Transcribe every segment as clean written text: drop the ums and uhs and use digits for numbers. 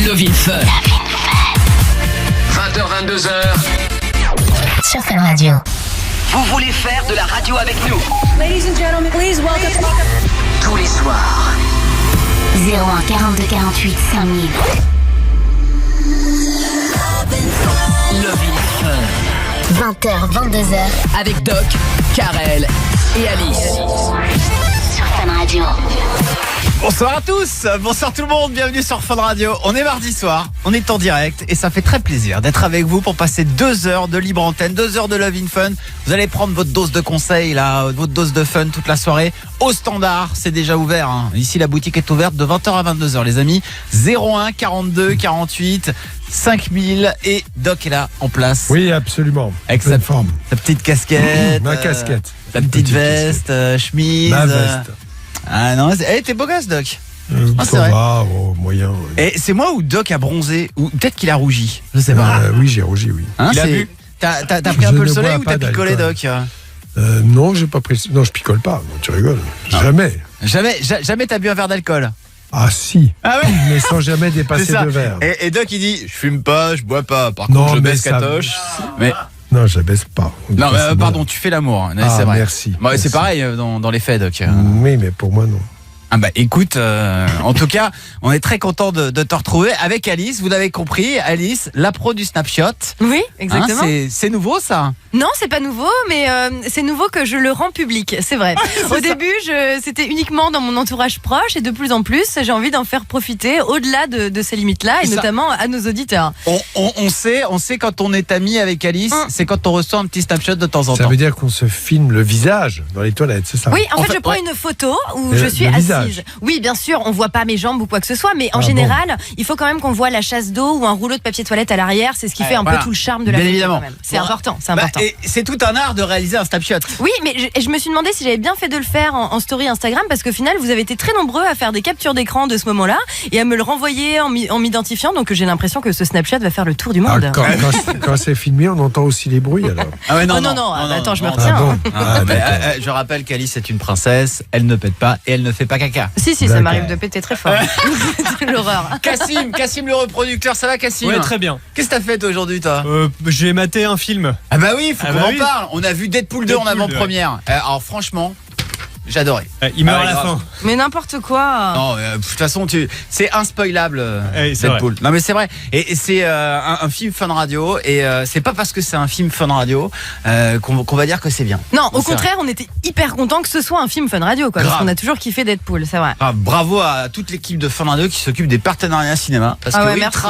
Love in Fun. 20h, 22h. Sur Fun Radio. Vous voulez faire de la radio avec nous? Ladies and gentlemen, please welcome. Tous les soirs. 01 42 48 5000. Love in Fun. 20h, 22h. Avec Doc, Karel et Alice. Sur Fun Radio. Bonsoir à tous, bonsoir tout le monde, bienvenue sur Fun Radio. On est mardi soir, on est en direct et ça fait très plaisir d'être avec vous pour passer 2 heures de libre antenne, 2 heures de Love in Fun. Vous allez prendre votre dose de conseils, là, votre dose de fun toute la soirée. Au standard, c'est déjà ouvert, hein. Ici la boutique est ouverte de 20h à 22h les amis. 01 42 48 5000 et Doc est là en place. Oui, absolument. Avec sa petite casquette. Ma casquette. La petite veste, chemise. Ma veste. Ah non, t'es beau gosse Doc. Ça c'est vrai. va, moyen. Ouais. Et c'est moi ou Doc a bronzé ou peut-être qu'il a rougi. Je sais pas. Oui, j'ai rougi, oui. Hein, Il a bu. T'as pris un peu le ne soleil bois ou t'as pas picolé d'alcool. Doc? Non, j'ai pas pris. Non, je picole pas. Non, tu rigoles. Jamais. Jamais t'as bu un verre d'alcool. Ah si. Ah ouais. Mais sans jamais dépasser 2 verres. Et Doc il dit je fume pas, je bois pas. Par Non, contre je mais baisse ça- catoche. Mais Non, je baisse pas. non, mais C'est pardon, bon. tu fais l'amour. Non, Ah, c'est vrai. merci. Bon, Merci. c'est pareil dans les faits Doc. Oui, mais pour moi, non. Ah bah écoute, en tout cas, on est très content de te retrouver avec Alice. Vous l'avez compris, Alice, la pro du Snapshot. Oui, exactement. Hein, c'est nouveau ça. Non, c'est pas nouveau, mais c'est nouveau que je le rends public, c'est vrai. Au début, c'était uniquement dans mon entourage proche et de plus en plus, j'ai envie d'en faire profiter au-delà de ces limites-là et Ça. notamment à nos auditeurs. On sait quand on est amis avec Alice, c'est quand on reçoit un petit Snapshot de temps en Ça temps. veut dire qu'on se filme le visage dans les toilettes, c'est ça? Oui, en fait, je prends ouais. une photo où Le- je suis le assise. visage. Oui, bien sûr, on voit pas mes jambes ou quoi que ce soit, mais en Ah général, il faut quand même qu'on voit la chasse d'eau ou un rouleau de papier toilette à l'arrière. C'est ce qui fait un voilà. peu tout le charme de la Bien photo, évidemment. quand même. C'est Bon, important, c'est Bah, important. et c'est tout un art de réaliser un Snapshot. Oui, mais je me suis demandé si j'avais bien fait de le faire en story Instagram parce qu'au final, vous avez été très nombreux à faire des captures d'écran de ce moment-là et à me le renvoyer en m'identifiant. Donc j'ai l'impression que ce Snapchat va faire le tour du Ah, monde. quand c'est filmé, on entend aussi les bruits alors. Ah ouais, Oh non, attends, je me retiens. Ah bon. Ah, mais, d'accord. je rappelle qu'Alice est une princesse, elle ne pète pas et elle ne fait pas caca. Si, ça D'accord. m'arrive de péter très fort. C'est l'horreur. Cassim le reproducteur, ça va Cassim? Ouais, très bien. Qu'est-ce que t'as fait toi aujourd'hui toi? J'ai maté un film. Ah bah oui, faut Ah qu'on bah en oui. parle. On a vu Deadpool 2 en Deadpool 2, avant-première. Alors franchement, j'ai adoré. Il meurt Ah à ouais, la grave. fin. Mais n'importe quoi. Non, de toute façon, c'est inspoilable c'est Deadpool. Non mais c'est vrai. Et c'est un film Fun Radio. Et c'est pas parce que c'est un film Fun Radio qu'on va dire que c'est bien. Non, au C'est contraire, on était hyper contents que ce soit un film Fun Radio, quoi. Parce Grave. qu'on a toujours kiffé Deadpool, c'est vrai. Ah, bravo à toute l'équipe de Fun Radio qui s'occupe des partenariats cinéma. Parce Ah que ouais, oui, merci.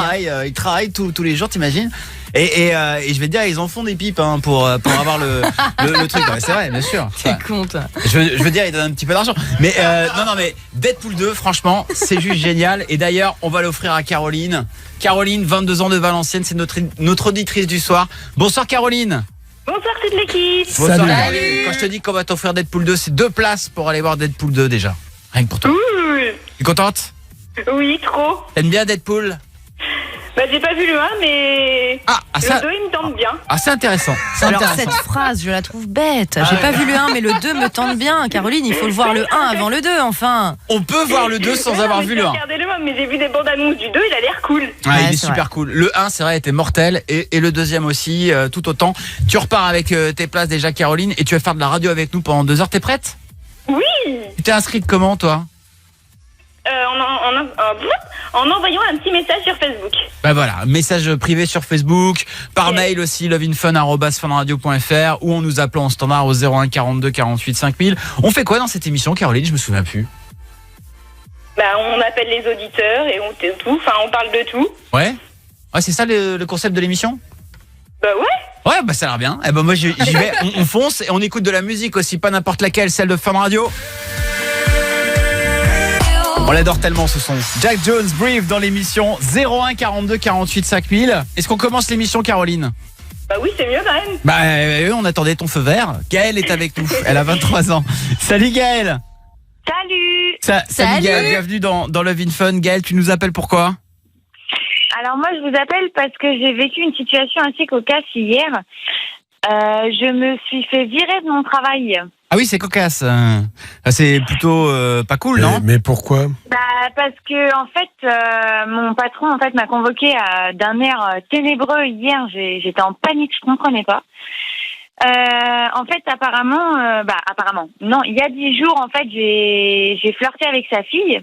ils travaillent tous les jours, t'imagines. Et je vais te dire, ils en font des pipes hein, pour avoir le truc. Ouais, c'est vrai, bien sûr. T'es con, toi. Je veux dire, ils donnent un petit peu d'argent. Mais non, mais Deadpool 2, franchement, c'est juste génial. Et d'ailleurs, on va l'offrir à Caroline. Caroline, 22 ans de Valenciennes, c'est notre auditrice du soir. Bonsoir Caroline. Bonsoir toute l'équipe. Bonsoir Salut. Caroline. Quand je te dis qu'on va t'offrir Deadpool 2, c'est 2 places pour aller voir Deadpool 2 déjà. Rien que pour toi. Cool. T'es contente? Oui, trop. T'aimes bien Deadpool? Bah j'ai pas vu le 1, mais Ah, ça, le 2 il me tente bien. c'est intéressant. C'est Alors intéressant. cette phrase, je la trouve bête. J'ai pas vu le 1, mais le 2 me tente bien. Caroline, il faut le voir le 1 avant le 2, enfin. On peut voir le 2 sans Ouais, avoir mais vu j'ai le 1. regardé le 1, mais j'ai vu des bandes annonces du 2, il a l'air cool. Ouais, Ouais, il est c'est super vrai. cool. Le 1, c'est vrai, était mortel. Et le deuxième aussi, tout autant. Tu repars avec tes places déjà, Caroline. Et tu vas faire de la radio avec nous pendant 2 heures. T'es prête? Oui. Tu t'es inscrite comment, toi? En envoyant un petit message sur Facebook. Bah voilà, message privé sur Facebook, par Yes. mail aussi, loveinfun@funradio.fr ou en nous appelant en standard au 01 42 48 5000. On fait quoi dans cette émission, Caroline? Je me souviens plus. Bah on appelle les auditeurs et on tout, enfin on parle de tout. Ouais? Ouais, c'est ça le concept de l'émission? Bah ouais. Ouais, bah ça a l'air bien. Eh ben moi j'y vais, on fonce et on écoute de la musique aussi, pas n'importe laquelle, celle de Fun Radio. On l'adore tellement ce son. Jack Jones Brief dans l'émission 01 42 48 5000. Est-ce qu'on commence l'émission, Caroline? Bah oui, c'est mieux quand même. Bah on attendait ton feu vert. Gaëlle est avec nous, elle a 23 ans. Salut Gaëlle. Salut. Salut Salut. Gaëlle, bienvenue dans Love in Fun. Gaëlle, tu nous appelles pourquoi? Alors moi, je vous appelle parce que j'ai vécu une situation assez cocasse hier. Je me suis fait virer de mon travail. Ah oui, c'est cocasse. C'est plutôt pas cool, non? Mais pourquoi? Parce que en fait, mon patron en fait m'a convoqué d'un air ténébreux hier. J'étais en panique, je comprenais pas. En fait, apparemment, non, il y a 10 jours, en fait, j'ai flirté avec sa fille,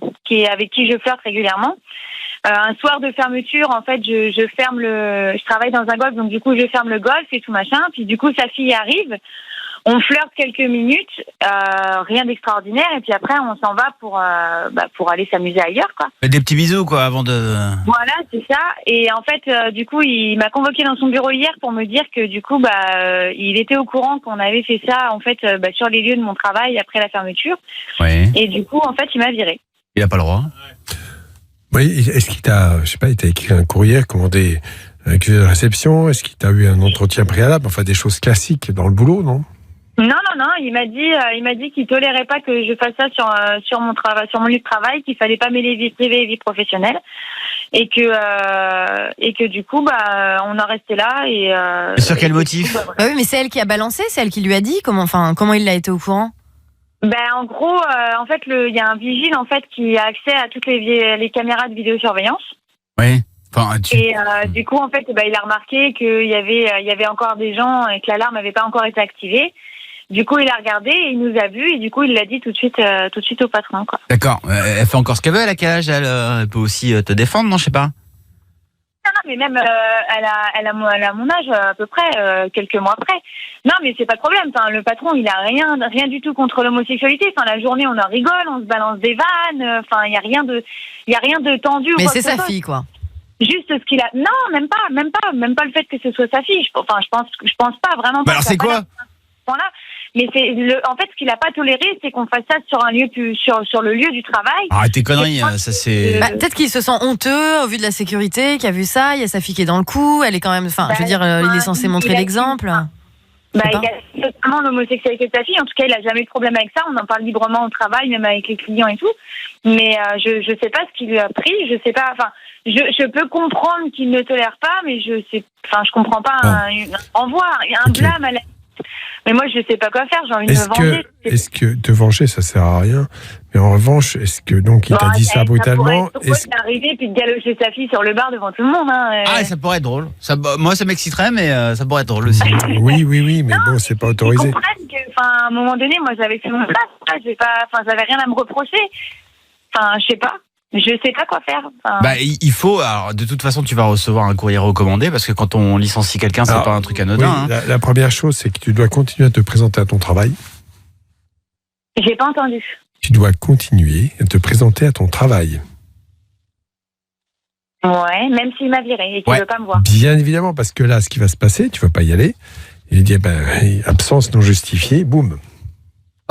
avec qui je flirte régulièrement. Un soir de fermeture, en fait, je travaille dans un golf, donc du coup, je ferme le golf et tout machin. Puis du coup, sa fille arrive. On flirte quelques minutes, rien d'extraordinaire, et puis après on s'en va pour aller s'amuser ailleurs, quoi. Des petits bisous, quoi, avant de... Voilà, c'est ça. Et en fait, du coup, il m'a convoqué dans son bureau hier pour me dire que du coup, il était au courant qu'on avait fait ça, en fait, sur les lieux de mon travail après la fermeture. Oui. Et du coup, en fait, il m'a viré. Il a pas le droit. Oui, est-ce qu'il t'a, je sais pas, il t'a écrit un courrier, commandé un accusé de réception? Est-ce qu'il t'a eu un entretien préalable? Enfin, des choses classiques dans le boulot, non? Non, il m'a dit qu'il tolérait pas que je fasse ça sur mon travail, sur mon lieu de travail, qu'il fallait pas mêler vie privée et vie professionnelle, et que du coup, on en restait là et sur quel motif? Oui, mais c'est elle qui a balancé, c'est elle qui lui a dit comment il a été au courant? En gros, en fait, il y a un vigile en fait qui a accès à toutes les caméras de vidéosurveillance. Oui. Et du coup, en fait, il a remarqué qu'il y avait encore des gens et que l'alarme n'avait pas encore été activée. Du coup, il a regardé, et il nous a vus, et du coup, il l'a dit tout de suite au patron, quoi. D'accord. Elle fait encore ce qu'elle veut, elle a quel âge? Elle peut aussi te défendre, non? Je sais pas. Non, mais même, elle a mon âge, à peu près, quelques mois après. Non, mais c'est pas de problème. Enfin, le patron, il a rien du tout contre l'homosexualité. Enfin, la journée, on en rigole, on se balance des vannes. Enfin, il y a rien de tendu. Mais c'est sa fille, quoi. Juste ce qu'il a. Non, même pas le fait que ce soit sa fille. Je pense pas vraiment. Alors c'est quoi? Voilà. Mais en fait, ce qu'il a pas toléré, c'est qu'on fasse ça sur un lieu sur le lieu du travail. Arrête tes conneries, ça c'est. Peut-être qu'il se sent honteux au vu de la sécurité, qui a vu ça. Il y a sa fille qui est dans le coup. Elle est quand même. Je veux dire, il est censé montrer l'exemple. Il a totalement l'homosexualité de sa fille. En tout cas, il a jamais eu de problème avec ça. On en parle librement au travail, même avec les clients et tout. Mais je sais pas ce qu'il lui a pris. Je sais pas. Enfin, je peux comprendre qu'il ne tolère pas, mais je comprends pas un renvoi, un blâme à la. Mais moi, je sais pas quoi faire. J'ai envie de me venger. Est-ce que te venger, ça sert à rien? Mais en revanche, est-ce que donc il t'a dit ça brutalement? Est-ce qu'il est arrivé puis de galocher sa fille sur le bar devant tout le monde? Ah, ça pourrait être drôle. Moi, ça m'exciterait, mais ça pourrait être drôle aussi. Oui, mais bon, c'est pas autorisé. À un moment donné, moi, j'avais fait mon place. J'avais rien à me reprocher. Enfin, je sais pas. Je sais pas quoi faire. Il faut. Alors, de toute façon, tu vas recevoir un courrier recommandé parce que quand on licencie quelqu'un, c'est pas un truc anodin. Oui, la première chose, c'est que tu dois continuer à te présenter à ton travail. J'ai pas entendu. Tu dois continuer à te présenter à ton travail. Ouais, même s'il m'a viré et qu'il veut pas me voir. Bien évidemment, parce que là, ce qui va se passer, tu vas pas y aller. Il dit, absence non justifiée, boum.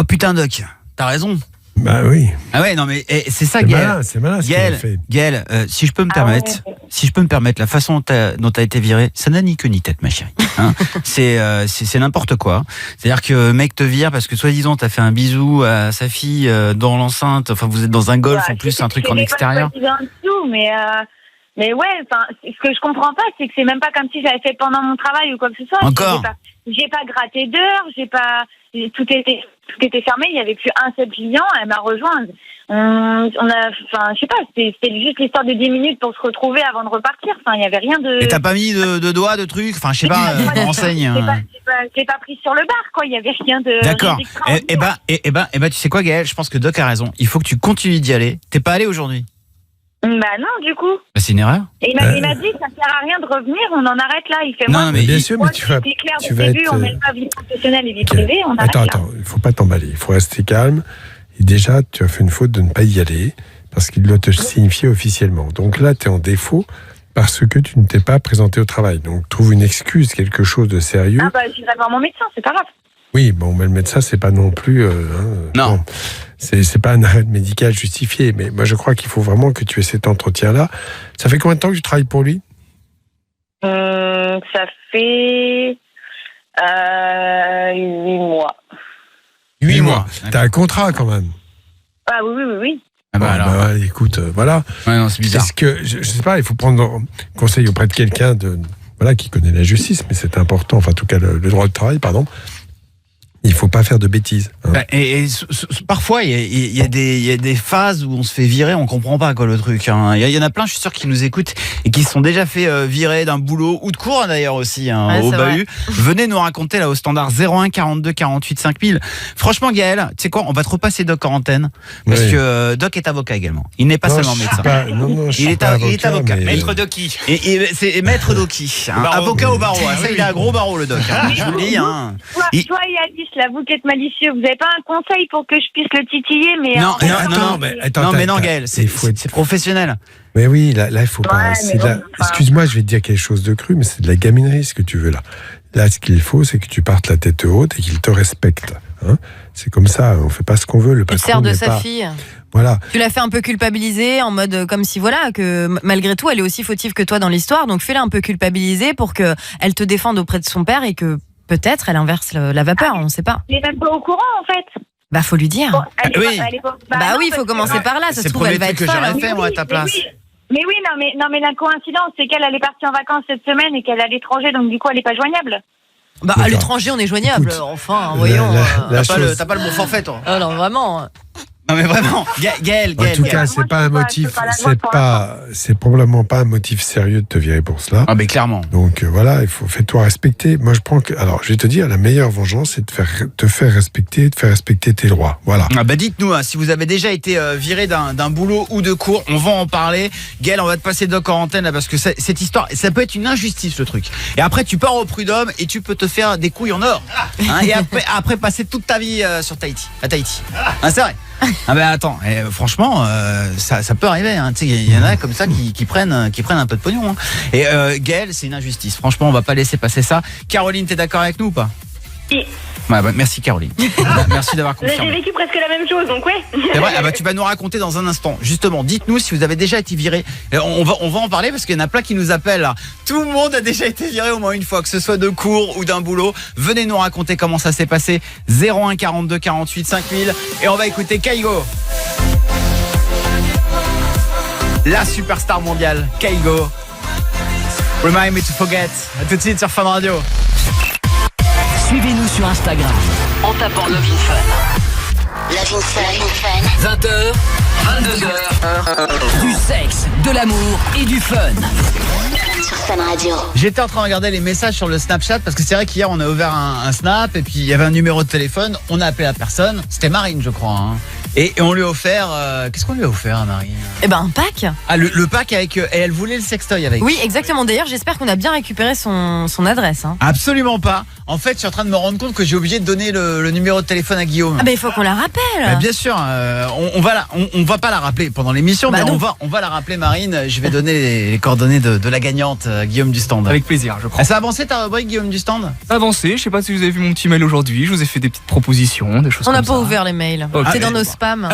Oh putain, Doc, t'as raison. Bah oui. Ah ouais, non mais c'est ça, Gaël. C'est malin ce qu'il a fait. Gaël, si je peux me permettre, la façon dont t'as été viré, ça n'a ni queue ni tête, ma chérie. Hein. c'est n'importe quoi. C'est-à-dire que mec te vire parce que soi-disant t'as fait un bisou à sa fille dans l'enceinte. Enfin, vous êtes dans un golf en plus, un truc en extérieur. Mais ouais, ce que je comprends pas, c'est que c'est même pas comme si j'avais fait pendant mon travail ou quoi que ce soit. Encore. J'ai pas gratté d'heures, tout était fermé, il y avait plus un seul client, elle m'a rejointe. Je sais pas, c'était juste l'histoire de 10 minutes pour se retrouver avant de repartir. Enfin, il y avait rien de. Et t'as pas mis de doigts, de trucs? Enfin, je sais pas, renseigne. J'ai pas pris sur le bar, quoi. Il y avait rien de. D'accord. Tu sais quoi, Gaël? Je pense que Doc a raison. Il faut que tu continues d'y aller. T'es pas allé aujourd'hui? Bah non, du coup. C'est une erreur. Et il m'a dit que ça sert à rien de revenir, on en arrête là. Il fait non, mais bien sûr, mais tu vas être. On met pas vie professionnelle et vie privée, on arrête là. Attends, il faut pas t'emballer, il faut rester calme. Et déjà, tu as fait une faute de ne pas y aller parce qu'il doit te signifier officiellement. Donc là, tu es en défaut parce que tu ne t'es pas présenté au travail. Donc trouve une excuse, quelque chose de sérieux. Je vais voir mon médecin, c'est pas grave. Oui, bon, mais le médecin, c'est pas non plus. Non. Bon, c'est pas un arrêt médical justifié. Mais moi, je crois qu'il faut vraiment que tu aies cet entretien-là. Ça fait combien de temps que tu travailles pour lui? Ça fait 8 mois. 8 mois. T'as un contrat quand même. Ah oui. Ah bah alors. Écoute, voilà. Ouais, non, c'est bizarre. Est-ce que, je sais pas, il faut prendre conseil auprès de quelqu'un qui connaît la justice, mais c'est important, enfin, en tout cas, le droit du travail, pardon. Il faut pas faire de bêtises. Hein. Et parfois, il y a des phases où on se fait virer, on comprend pas quoi le truc. Hein. Il y en a plein, je suis sûr, qui nous écoutent et qui se sont déjà fait virer d'un boulot ou de cours d'ailleurs aussi, au bahut. Venez nous raconter là au standard 01 42 48 5000. Franchement, Gaël, tu sais quoi, on va te repasser Doc en antenne parce que Doc est avocat également. Il n'est pas seulement médecin. Il est avocat. Maître Doki. Et c'est maître Doki, avocat au barreau. Ça, il a un gros barreau le Doc. Je vous le dis. Toi et Alice, là, vous qui êtes malicieux, vous n'avez pas un conseil pour que je puisse le titiller, mais non, Gaël, c'est professionnel. Mais oui, là, il faut pas. Excuse-moi, je vais te dire quelque chose de cru, mais c'est de la gaminerie ce que tu veux là. Là, ce qu'il faut, c'est que tu partes la tête haute et qu'il te respecte. Hein, c'est comme ça, on fait pas ce qu'on veut. Le patron sert de sa pas... fille. Voilà. Tu l'as fait un peu culpabiliser en mode comme si que malgré tout elle est aussi fautive que toi dans l'histoire, donc fais-la un peu culpabiliser pour que elle te défende auprès de son père et que peut-être elle inverse la vapeur, on sait pas. Elle est même pas au courant en fait. Bah faut lui dire. Bon, il faut commencer par là, ça se trouve elle va être folle. C'est le premier truc que j'aurais fait moi à ta place. Mais oui, non, mais la coïncidence, c'est qu'elle est partie en vacances cette semaine et qu'elle est à l'étranger, donc du coup, elle n'est pas joignable. Bah, à l'étranger, on est joignable. Écoute, enfin, voyons. T'as pas le bon forfait, toi. Ah non, vraiment. Non mais vraiment, Gaël. En tout cas, c'est pas un motif, c'est probablement pas un motif sérieux de te virer pour cela. Ah mais clairement. Donc voilà, fais-toi respecter. Moi je alors je vais te dire, la meilleure vengeance, c'est de te faire respecter, de faire respecter tes droits. Voilà. Ah bah dites-nous, si vous avez déjà été viré d'un boulot ou de cours, on va en parler. Gaël, on va te passer Doc en antenne là, parce que cette histoire, ça peut être une injustice le truc. Et après tu pars au prud'homme et tu peux te faire des couilles en or. Hein, et après passer toute ta vie à Tahiti. Hein, c'est vrai. Ah ben attends, franchement, ça peut arriver. Hein. Il y en a comme ça qui prennent un peu de pognon. Hein. Et Gaël, c'est une injustice. Franchement, on va pas laisser passer ça. Caroline, t'es d'accord avec nous ou pas? Oui. Merci Caroline. Merci d'avoir confirmé. J'ai vécu presque la même chose, donc ouais. C'est vrai. Tu vas nous raconter dans un instant. Justement, dites-nous si vous avez déjà été viré. On va en parler parce qu'il y en a plein qui nous appellent. Là. Tout le monde a déjà été viré au moins une fois, que ce soit de cours ou d'un boulot. Venez nous raconter comment ça s'est passé. 01 42 48 5000 et on va écouter Kygo. La superstar mondiale, Kygo. Remind me to forget. À tout de suite sur Fun Radio. Suivez-nous sur Instagram en tapant Love in Fun. Love in Fun. 20h, 22h, du sexe, de l'amour et du fun. Sur Fun Radio. J'étais en train de regarder les messages sur le Snapchat parce que c'est vrai qu'hier on a ouvert un Snap et puis il y avait un numéro de téléphone. On a appelé la personne. C'était Marine, je crois. Hein. Et on lui a offert. Qu'est-ce qu'on lui a offert à Marine? Un pack. Ah, le pack avec. Et elle voulait le sextoy avec. Oui, exactement. D'ailleurs, j'espère qu'on a bien récupéré son adresse. Hein. Absolument pas. En fait, je suis en train de me rendre compte que j'ai oublié de donner le numéro de téléphone à Guillaume. Ah, il faut qu'on la rappelle. Bien sûr. On va pas la rappeler pendant l'émission, mais on va la rappeler, Marine. Je vais donner les coordonnées de la gagnante, Guillaume du Stand. Avec plaisir, je crois. Ça a avancé ta rubrique, Guillaume du Stand? Ça a avancé. Je sais pas si vous avez vu mon petit mail aujourd'hui. Je vous ai fait des petites propositions, des choses comme ça. On n'a pas ouvert les mails. Okay. C'est dans nos spams.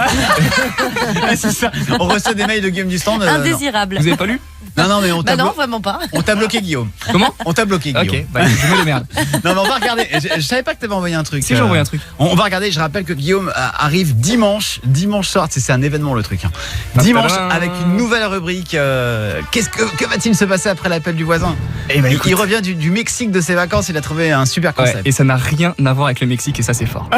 C'est ça. On reçoit des mails de Guillaume du Stand. Indésirables. Vous avez pas lu? Non, mais non, vraiment pas. On t'a bloqué, Guillaume. Comment? On t'a bloqué, Guillaume. Ok, je mets les merdes. Non, mais on va regarder. Je savais pas que t'avais envoyé un truc. Si, j'ai envoyé un truc. On va regarder. Je rappelle que Guillaume arrive dimanche soir. C'est un événement, le truc. Hein. Dimanche, avec une nouvelle rubrique. Que va-t-il se passer après l'appel du voisin? Il revient du Mexique de ses vacances. Il a trouvé un super concept. Ouais, et ça n'a rien à voir avec le Mexique, et ça, c'est fort.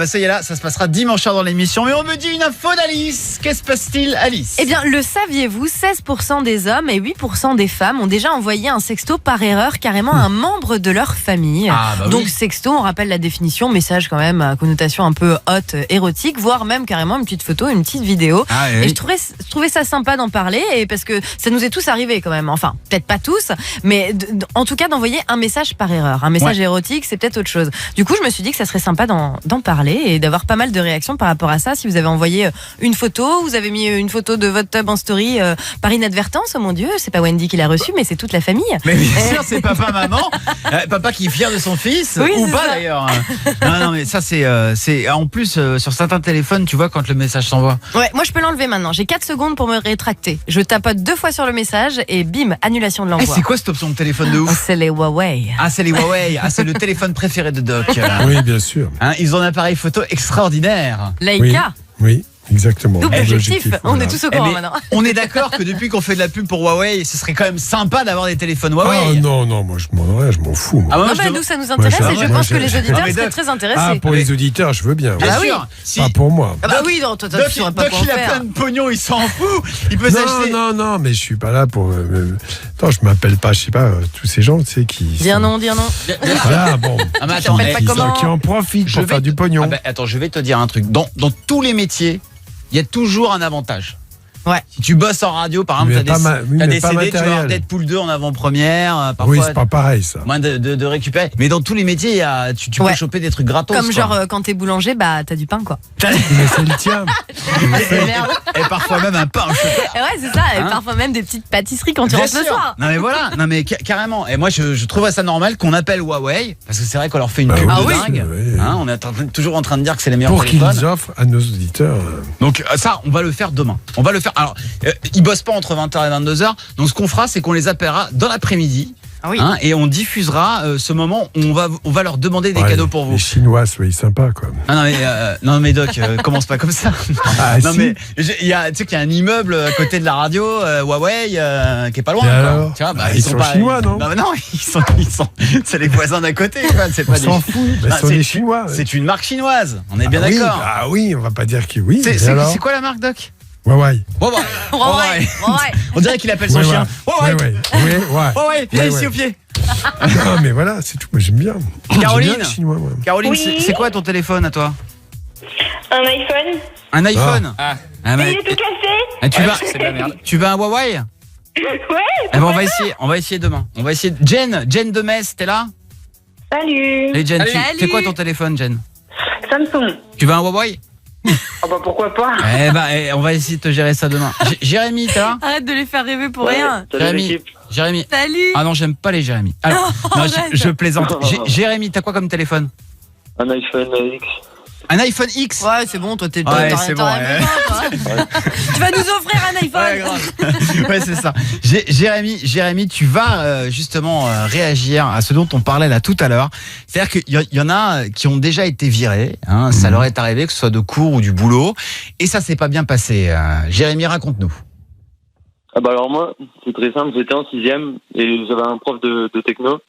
Ça y est, là, ça se passera dimanche soir dans l'émission. Mais on me dit une info d'Alice. Qu'est-ce que se passe-t-il, Alice? Le saviez-vous, 16% des hommes et 8% des femmes ont déjà envoyé un sexto par erreur carrément à un membre de leur famille. Donc sexto, on rappelle la définition, message quand même à connotation un peu haute, érotique, voire même carrément une petite photo, une petite vidéo. Et je trouvais ça sympa d'en parler, et parce que ça nous est tous arrivé quand même. Enfin, peut-être pas tous, mais en tout cas d'envoyer un message par erreur. Un message érotique, c'est peut-être autre chose. Du coup, je me suis dit que ça serait sympa d'en parler et d'avoir pas mal de réactions par rapport à ça. Si vous avez envoyé une photo, vous avez mis une photo de votre tub en story par inadvertance, oh mon Dieu, c'est pas Wendy qui l'a reçu, mais c'est toute la famille. Mais bien sûr, c'est papa, maman, papa qui est fier de son fils, ou pas d'ailleurs. Non, mais ça c'est en plus sur certains téléphones, tu vois, quand le message s'envoie. Ouais, moi je peux l'enlever maintenant. J'ai 4 secondes pour me rétracter. Je tapote 2 fois sur le message et bim, annulation de l'envoi. C'est quoi cette option de téléphone de ouf? C'est les Huawei. C'est les Huawei. C'est le téléphone préféré de Doc. Oui, bien sûr. Ils ont un appareil photo extraordinaire. Leica. Oui. Exactement. Double objectif. On voilà. est tous au courant maintenant. On est d'accord que depuis qu'on fait de la pub pour Huawei, ce serait quand même sympa d'avoir des téléphones Huawei. Ah non, moi je m'en fous. Moi. Ah, moi, Non, je bah, demande- nous, ça nous intéresse Moi, et je moi, pense que les auditeurs mais seraient Doc- très intéressés. Ah, pour les auditeurs, je veux bien. Bien Ah oui. sûr. Si Pas pour moi. Ah bah oui, non, toi, tu saurais pas Doc, quoi en il a faire. plein de pognon, il s'en fout. Il peut s'acheter. Non, mais je suis pas là pour. Attends, je m'appelle pas, je sais pas, tous ces gens, tu sais, qui. Dire non, dire non. Voilà, bon. Ah, mais attends, t'appelles pas comment Qui en profitent pour faire du pognon. Ah bah, attends, je vais te dire un truc. Dans tous les métiers, il y a toujours un avantage. Ouais. Si tu bosses en radio, par exemple, Mais t'as mais des pas CD, tu vas avoir matériel. Deadpool 2 en avant-première. Parfois, Oui, c'est pas pareil, ça. moins de récupérer. Mais dans tous les métiers, il y a, tu peux Ouais. choper des trucs gratos. Comme quoi. genre quand t'es boulanger, bah t'as du pain quoi. Mais c'est le tien. Merde. Et parfois même un pain au chocolat. Et ouais, c'est ça. Et Hein parfois même des petites pâtisseries quand tu Bien rentres le sûr. soir. Non mais voilà, non mais carrément. Et moi je trouverais ça normal qu'on appelle Huawei parce que c'est vrai qu'on leur fait une Bah pub oui, de oui. dingue. Oui. Hein, on est toujours en train de dire que c'est les meilleurs Pour qu'ils téléphones. offrent à nos auditeurs. Donc ça, on va le faire demain. On va le faire. Alors, ils bossent pas entre 20h et 22h. Donc ce qu'on fera, c'est qu'on les appellera dans l'après-midi. Ah oui. Hein, et on diffusera ce moment où on va leur demander des Ouais, cadeaux pour vous. Les Chinois, soyez sympas, quoi. Ah non mais Doc, commence pas comme ça. Ah, non si. mais il y a, tu sais qu'il y a un immeuble à côté de la radio Huawei qui est pas loin. Et quoi. alors Tu vois, bah, Ils sont pas chinois, non mais non, ils sont c'est les voisins d'à côté. Quoi. C'est On pas s'en des. fout. Bah, Ah, ce sont des Chinois. C'est une marque chinoise. On est bien Ah oui, d'accord. Ah oui, on va pas dire que oui. mais C'est alors quoi la marque, Doc? Huawei. Huawei. Ouais. On dirait qu'il appelle son Ouais, chien. ouais. Huawei. Ouais. Viens Ouais, ici ouais. au pied. Non, mais voilà, c'est tout. Moi, j'aime bien. Caroline. J'aime bien les Chinois, moi. Caroline, Oui. c'est quoi ton téléphone à toi? Un iPhone. Un iPhone. Ah. Ah, mais- Il est tout cassé. Ah, tu Ouais, vas, c'est de la merde. tu veux un Huawei? Ouais. Eh ben, on va essayer demain. On va essayer. Jen de Metz, t'es là? Salut. Allez, Jen, Salut. c'est quoi ton téléphone, Jen? Samsung. Tu veux un Huawei? Ah bah pourquoi pas. Eh ben, on va essayer de te gérer ça demain. Jérémy, t'es là? Arrête de les faire rêver pour rien. Jérémy. Salut. Ah non, j'aime pas les Jérémy. Alors, non, arrête. je plaisante. Jérémy, t'as quoi comme téléphone? Un iPhone X. Un iPhone X? Ouais, c'est bon, toi, t'as Ouais, rien c'est bon, besoin, toi. Tu vas nous offrir un iPhone. Ouais, grave. Ouais, c'est ça. Jérémy, tu vas justement réagir à ce dont on parlait là tout à l'heure. C'est-à-dire qu'il y en a qui ont déjà été virés. Hein, ça leur est arrivé, que ce soit de cours ou du boulot. Et ça s'est pas bien passé. Jérémy, raconte-nous. Ah bah alors moi, c'est très simple, j'étais en 6e et j'avais un prof de techno.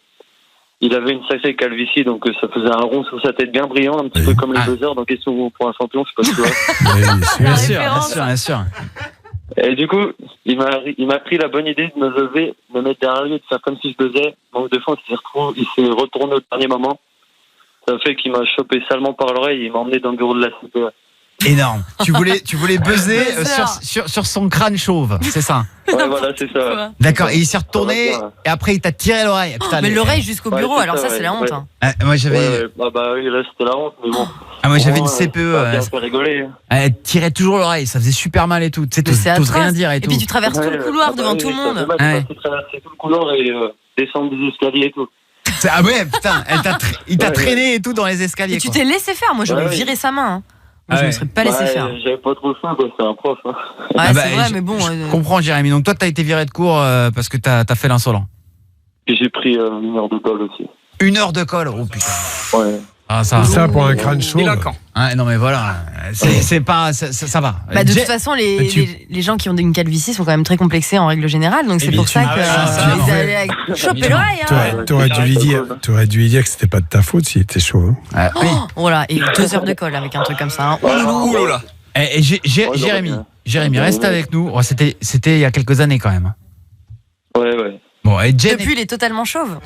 Il avait une sacrée calvitie, donc ça faisait un rond sur sa tête bien brillant, un petit peu comme les buzzers dans Question pour un champion, je sais pas si tu vois. Bien sûr. Et du coup, il m'a pris la bonne idée de me lever, de me mettre derrière lui et de faire comme si je buzzais. Donc de fois, il s'est retourné au dernier moment. Ça fait qu'il m'a chopé salement par l'oreille et il m'a emmené dans le bureau de la CPE. Énorme. Tu voulais buzzer sur son crâne chauve, c'est ça? Ouais, voilà, c'est ça. D'accord. Et il s'est retourné et après il t'a tiré l'oreille. Putain, Mais l'oreille jusqu'au Ouais, bureau, c'est alors ça, ça, c'est la ouais, honte. ouais. Hein. Moi j'avais. Ouais, bah oui, là c'était la honte, mais bon. Moi j'avais une Bon, CPE. ça a bien fait rigoler. Elle tirait toujours l'oreille, ça faisait super mal et tout. Tu sais, Mais c'est t'oses rien atroce. dire et Et tout. puis tu traverses tout le couloir devant tout le monde. Ouais. Traverser tout le couloir et descendre des escaliers et tout. Ah ouais, putain, il t'a Ouais, traîné et tout dans les escaliers. Et tu quoi. t'es laissé faire. Moi, j'aurais Ouais. viré sa main. Hein. Moi, Ah je me ouais. serais pas laissé faire. J'avais pas trop le choix, quoi, c'est un prof. Hein. Ouais, Ah bah, c'est vrai, mais bon. Je comprends, Jérémy. Donc toi, t'as été viré de cours parce que t'as fait l'insolent. Et j'ai pris une heure de colle aussi. 1 heure de colle, oh putain. Ouais. Ah ça. Ça pour un crâne chaud. Délinquant. Ah, non mais voilà, c'est pas, ça va. Bah, de Jé- toute façon, les gens qui ont une calvitie sont quand même très complexés en règle générale, donc c'est pour ça que ça, ils allaient choper l'oreille. Hein. T'aurais dû lui dire que c'était pas de ta faute s'il était chaud. Hein. oui. Oh là, et 2 heures de colle avec un truc comme ça. Hein. Ouh là. Et Jérémy, reste avec nous. Oh, c'était il y a quelques années quand même. Ouais. Bon, et Jen, Depuis, il est totalement chauve.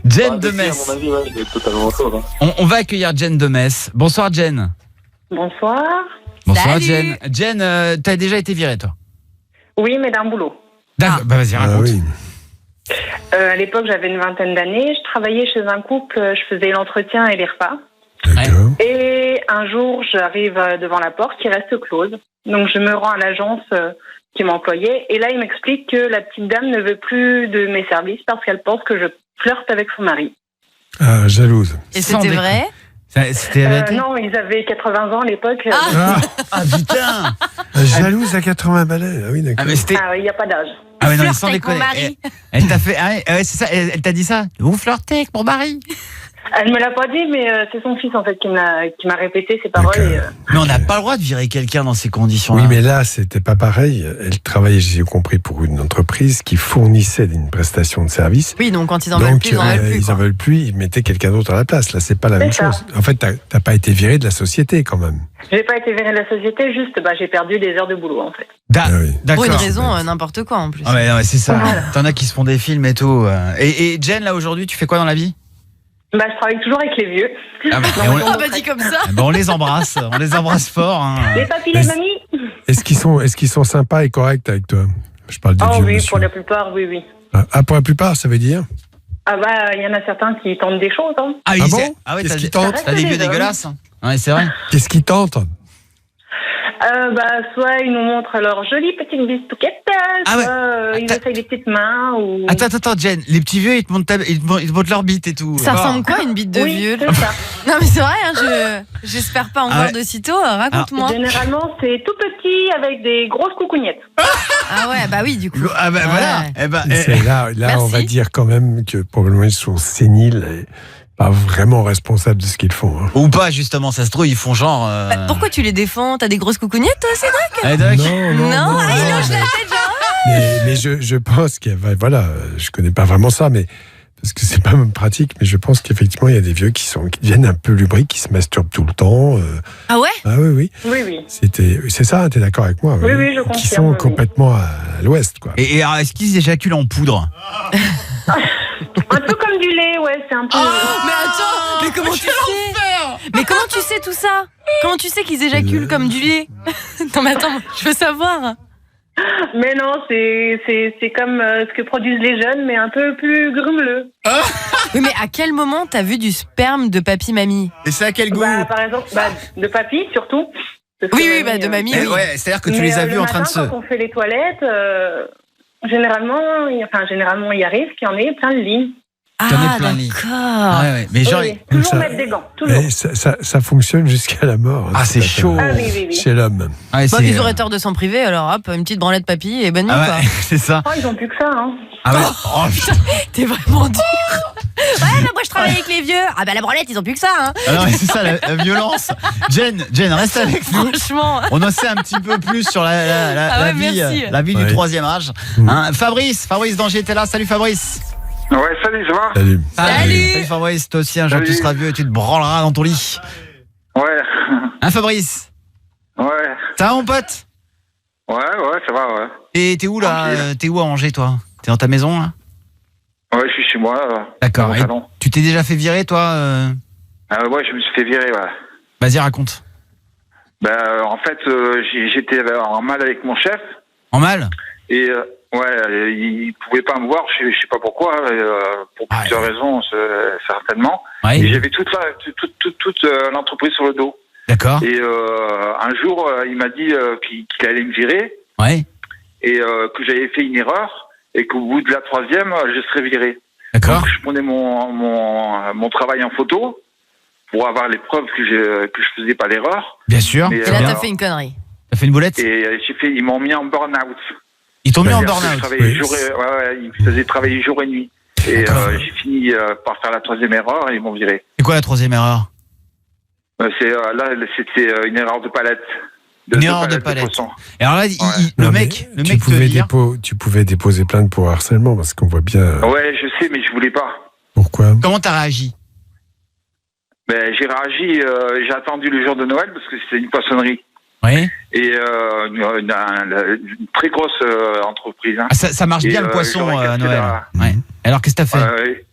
Jen de Depuis, Metz. À mon avis, ouais, il est totalement chaud. Hein. On va accueillir Jen de Metz. Bonsoir Jen. Bonsoir. Bonsoir Salut. Jen. Jen, t'as déjà été virée toi? Oui, mais d'un boulot. D'accord, bah vas-y, raconte. oui. À l'époque, j'avais une vingtaine d'années. Je travaillais chez un couple. Je faisais l'entretien et les repas. D'accord. Et un jour, j'arrive devant la porte qui reste close. Donc, je me rends à l'agence qui m'employait. Et là, il m'explique que la petite dame ne veut plus de mes services parce qu'elle pense que je flirte avec son mari. Ah, jalouse. Et Sans c'était déconner. vrai? C'était avec Non, ils avaient 80 ans à l'époque. Ah putain. Jalouse à 80 balais. Ah oui, d'accord. Ah mais c'était. Ah oui, il n'y a pas d'âge. Ah mais non, mais Flirte sans avec mon déconner. mari. Elle t'a fait. Ah ouais, c'est ça. Elle t'a dit ça. Vous flirtez avec mon mari. Elle me l'a pas dit, mais c'est son fils en fait qui m'a répété ces paroles. Mais on n'a pas le droit de virer quelqu'un dans ces conditions-là. Oui, mais là, c'était pas pareil. Elle travaillait, j'ai compris, pour une entreprise qui fournissait une prestation de service. Oui, donc quand ils en veulent plus, ils en veulent plus, ils mettaient quelqu'un d'autre à la place. Là, c'est pas la même chose. En fait, t'as pas été viré de la société quand même. J'ai pas été viré de la société, juste j'ai perdu des heures de boulot en fait. Pour une raison n'importe quoi en plus. Ah ouais, c'est ça. Voilà. T'en as qui se font des films et tout. Et Jen, là aujourd'hui, tu fais quoi dans la vie? Je travaille toujours avec les vieux. Dit comme ça. On les embrasse fort. Hein. Les papis, les mamies. Est-ce qu'ils sont sympas et corrects avec toi? Je parle des vieux oui, monsieur. pour la plupart, oui. Ah, pour la plupart, ça veut dire? Il y en a certains qui tentent des choses. Hein. Ah oui, qu'est-ce qu'ils tentent? T'as des vieux dégueulasses. Ouais, c'est vrai. Qu'est-ce qu'ils tentent? Soit ils nous montrent leur jolie petite bistouquette, soit ils essayent des petites mains. Ou... Attends, Jen, les petits vieux, ils te montrent leur bite et tout. Ça ressemble quoi, une bite de vieux? C'est ça. Non, mais c'est vrai, j'espère pas en voir de sitôt. Raconte-moi. Généralement, c'est tout petit avec des grosses coucougnettes. Ah ouais, bah oui, du coup. Voilà. Là on va dire quand même que probablement ils sont séniles et pas vraiment responsables de ce qu'ils font. Hein. Ou pas, justement, ça se trouve, ils font genre... Pourquoi tu les défends? T'as des grosses coucougnettes, toi, Cédric? Non, il hoche la tête, genre... Mais je pense qu'il y a... Voilà, je connais pas vraiment ça, mais... Parce que c'est pas même pratique, mais je pense qu'effectivement, il y a des vieux qui deviennent un peu lubriques, qui se masturbent tout le temps. Ah ouais? Ah oui. Oui. C'est ça, t'es d'accord avec moi? Oui, je confirme. Qui sont complètement à l'ouest, quoi. Et alors, est-ce qu'ils éjaculent en poudre? Un peu comme du lait, ouais, c'est un peu... mais attends, mais comment tu sais? Mais comment tu sais tout ça? Comment tu sais qu'ils éjaculent comme du lait? Non mais attends, je veux savoir. Mais non, c'est comme ce que produisent les jeunes, mais un peu plus grumeleux. Oui, mais à quel moment t'as vu du sperme de papy-mamie? Et c'est à quel goût? Par exemple, de papy surtout. Oui, de mamie, oui. Ouais, c'est-à-dire que tu les as vus en train de se... Quand on fait les toilettes, généralement, il arrive qu'il y en ait plein de lignes. D'accord. Ouais. Mais genre, toujours mettre des gants. Toujours. Ça fonctionne jusqu'à la mort. Ah, c'est chaud. Oui. Chez l'homme. Ouais, ils auraient tort de s'en priver, alors hop, une petite branlette papy et bonne nuit, quoi. C'est ça. Ils ont plus que ça, hein. Ah ouais. Putain, t'es vraiment dur. Ouais, moi je travaille avec les vieux. Ah bah la branlette, ils ont plus que ça, hein. Alors c'est ça la violence. Jen, reste avec nous. Franchement. On en sait un petit peu plus sur la vie du troisième âge. Hein, Fabrice d'Angers était là. Salut Fabrice. Ouais, salut, ça va? Salut Fabrice, toi aussi un jour tu seras vieux et tu te branleras dans ton lit. Ouais. Hein Fabrice? Ouais. Ça va mon pote? Ouais, ça va, ouais. Et t'es où là? T'es où à Angers toi? T'es dans ta maison là? Ouais, je suis chez moi. D'accord. Et tu t'es déjà fait virer toi? Ouais, je me suis fait virer, ouais. Vas-y, raconte. En fait, j'étais en mal avec mon chef. En mal? Et il pouvait pas me voir, je sais pas pourquoi, pour plusieurs raisons certainement. Ouais. Et j'avais toute l'entreprise sur le dos. D'accord. Et un jour, il m'a dit qu'il allait me virer. Ouais. Et que j'avais fait une erreur et qu'au bout de la troisième, je serais viré. D'accord. Donc je prenais mon travail en photo pour avoir les preuves que je faisais pas l'erreur. Bien sûr. Et là, t'as fait une connerie. T'as fait une boulette? Et ils m'ont mis en burn-out. Ils t'ont mis en burn-out? Ils me faisaient travailler jour et nuit. Et j'ai fini par faire la troisième erreur et ils m'ont viré. C'est quoi la troisième erreur? C'était une erreur de palette. Une erreur de palette. Et alors là, le mec tu pouvais déposer plainte pour harcèlement parce qu'on voit bien. Ouais, je sais, mais je voulais pas. Pourquoi? Comment t'as réagi? J'ai réagi, j'ai attendu le jour de Noël parce que c'était une poissonnerie. Oui. Et une très grosse entreprise. Hein. Ah, ça marche bien le poisson à Noël. Ouais. Alors qu'est-ce que t'as fait?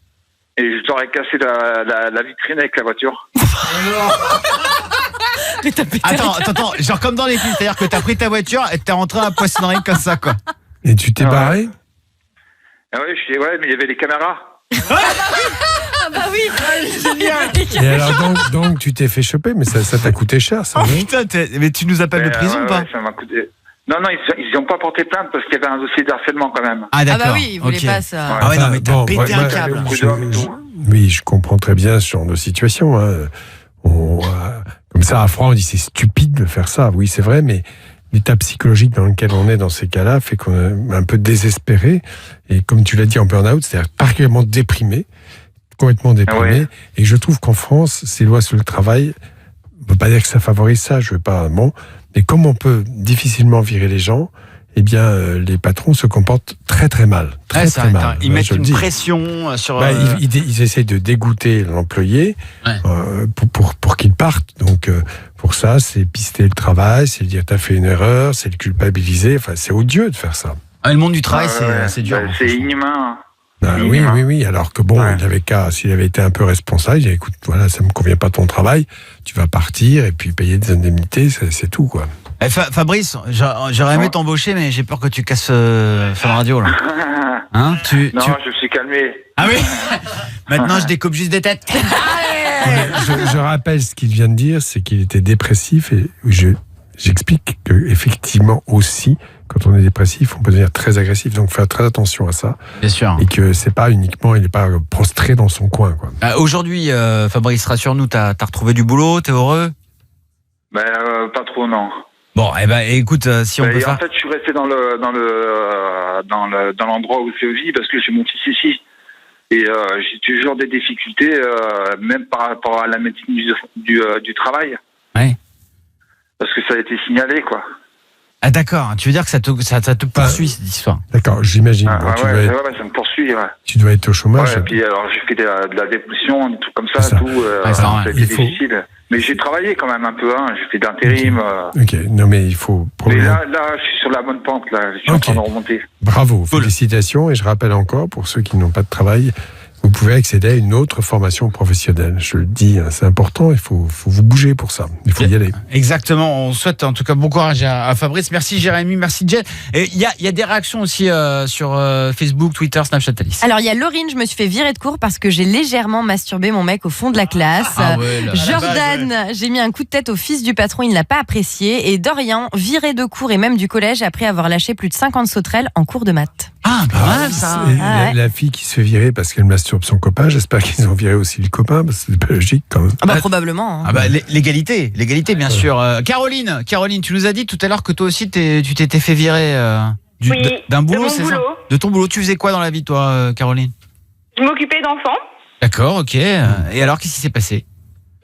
Et je t'aurais cassé la vitrine avec la voiture. Attends, genre comme dans les films, c'est-à-dire que t'as pris ta voiture et t'es rentré à la poissonnerie comme ça, quoi. Et tu t'es barré? Ouais, mais il y avait les caméras. Ah bah oui, génial. Et alors donc tu t'es fait choper, mais ça t'a coûté cher, ça. Oh putain, mais tu nous appelles de prison ou pas? Ça m'a coûté. Non, ils n'ont pas porté plainte parce qu'il y avait un dossier de harcèlement quand même. Ah d'accord. Ah bah oui, ils voulaient pas ça. Ah ouais, non mais t'as pété un câble. Oui, je comprends très bien ce genre de situation. Hein. Comme ça, à froid, on dit c'est stupide de faire ça. Oui, c'est vrai, mais l'état psychologique dans lequel on est dans ces cas-là fait qu'on est un peu désespéré. Et comme tu l'as dit en burn-out, c'est-à-dire particulièrement déprimé, complètement déprimé. Et je trouve qu'en France, ces lois sur le travail, on ne peut pas dire que ça favorise ça, je veux pas, bon. Mais comme on peut difficilement virer les gens, eh bien, les patrons se comportent très très mal. Très mal. Ils mettent une pression sur... Ils essayent de dégoûter l'employé pour qu'il parte. Donc, pour ça, c'est pister le travail, c'est dire t'as fait une erreur, c'est le culpabiliser. Enfin, c'est odieux de faire ça. Le monde du travail, c'est dur. C'est inhumain. Oui. Alors que bon, s'il avait été un peu responsable, il dit écoute, voilà, ça me convient pas ton travail, tu vas partir et puis payer des indemnités, c'est tout, quoi. Fabrice, j'aurais aimé t'embaucher, mais j'ai peur que tu casses Fun Radio, là. Hein, je me suis calmé. Ah oui. Maintenant, je découpe juste des têtes. je rappelle ce qu'il vient de dire, c'est qu'il était dépressif et j'explique que effectivement aussi, quand on est dépressif, on peut devenir très agressif. Donc, faire très attention à ça. Bien sûr. Et que c'est pas uniquement, il n'est pas prostré dans son coin, quoi. Aujourd'hui, Fabrice, rassure-nous, t'as retrouvé du boulot, t'es heureux? Pas trop, non. Bon, écoute, si on peut faire... En fait, je suis resté dans l'endroit où je vis parce que j'ai mon fils ici. Et j'ai toujours des difficultés, même par rapport à la médecine du travail. Ouais. Parce que ça a été signalé, quoi. Ah d'accord, tu veux dire que ça te poursuit, cette histoire? D'accord, j'imagine. ça me poursuit, ouais. Tu dois être au chômage. Ouais, et puis alors j'ai fait de la dépollution, des trucs comme ça. Ça a été difficile. Mais j'ai travaillé quand même un peu, j'ai fait d'intérim. Ok, non mais il faut... Mais là, je suis sur la bonne pente, là. Je suis en train de remonter. Bravo, félicitations. Et je rappelle encore, pour ceux qui n'ont pas de travail, vous pouvez accéder à une autre formation professionnelle. Je le dis, c'est important, il faut vous bouger pour ça. Il faut y aller. Exactement, on souhaite en tout cas bon courage à Fabrice. Merci Jérémy, merci Jen. Et il y a des réactions aussi sur Facebook, Twitter, Snapchat, Alice. Alors il y a Laurine, je me suis fait virer de cours parce que j'ai légèrement masturbé mon mec au fond de la classe. Jordan, j'ai mis un coup de tête au fils du patron, il ne l'a pas apprécié. Et Dorian, viré de cours et même du collège après avoir lâché plus de 50 sauterelles en cours de maths. Pas mal ça. La fille qui se fait virer parce qu'elle masturbe son copain, j'espère qu'ils ont viré aussi le copain, parce que c'est pas logique quand même. Probablement. L'égalité bien sûr. Caroline, tu nous as dit tout à l'heure que toi aussi tu t'étais fait virer d'un boulot, c'est ça? De ton boulot. Tu faisais quoi dans la vie, toi, Caroline? Je m'occupais d'enfants. D'accord, ok. Et alors, qu'est-ce qui s'est passé?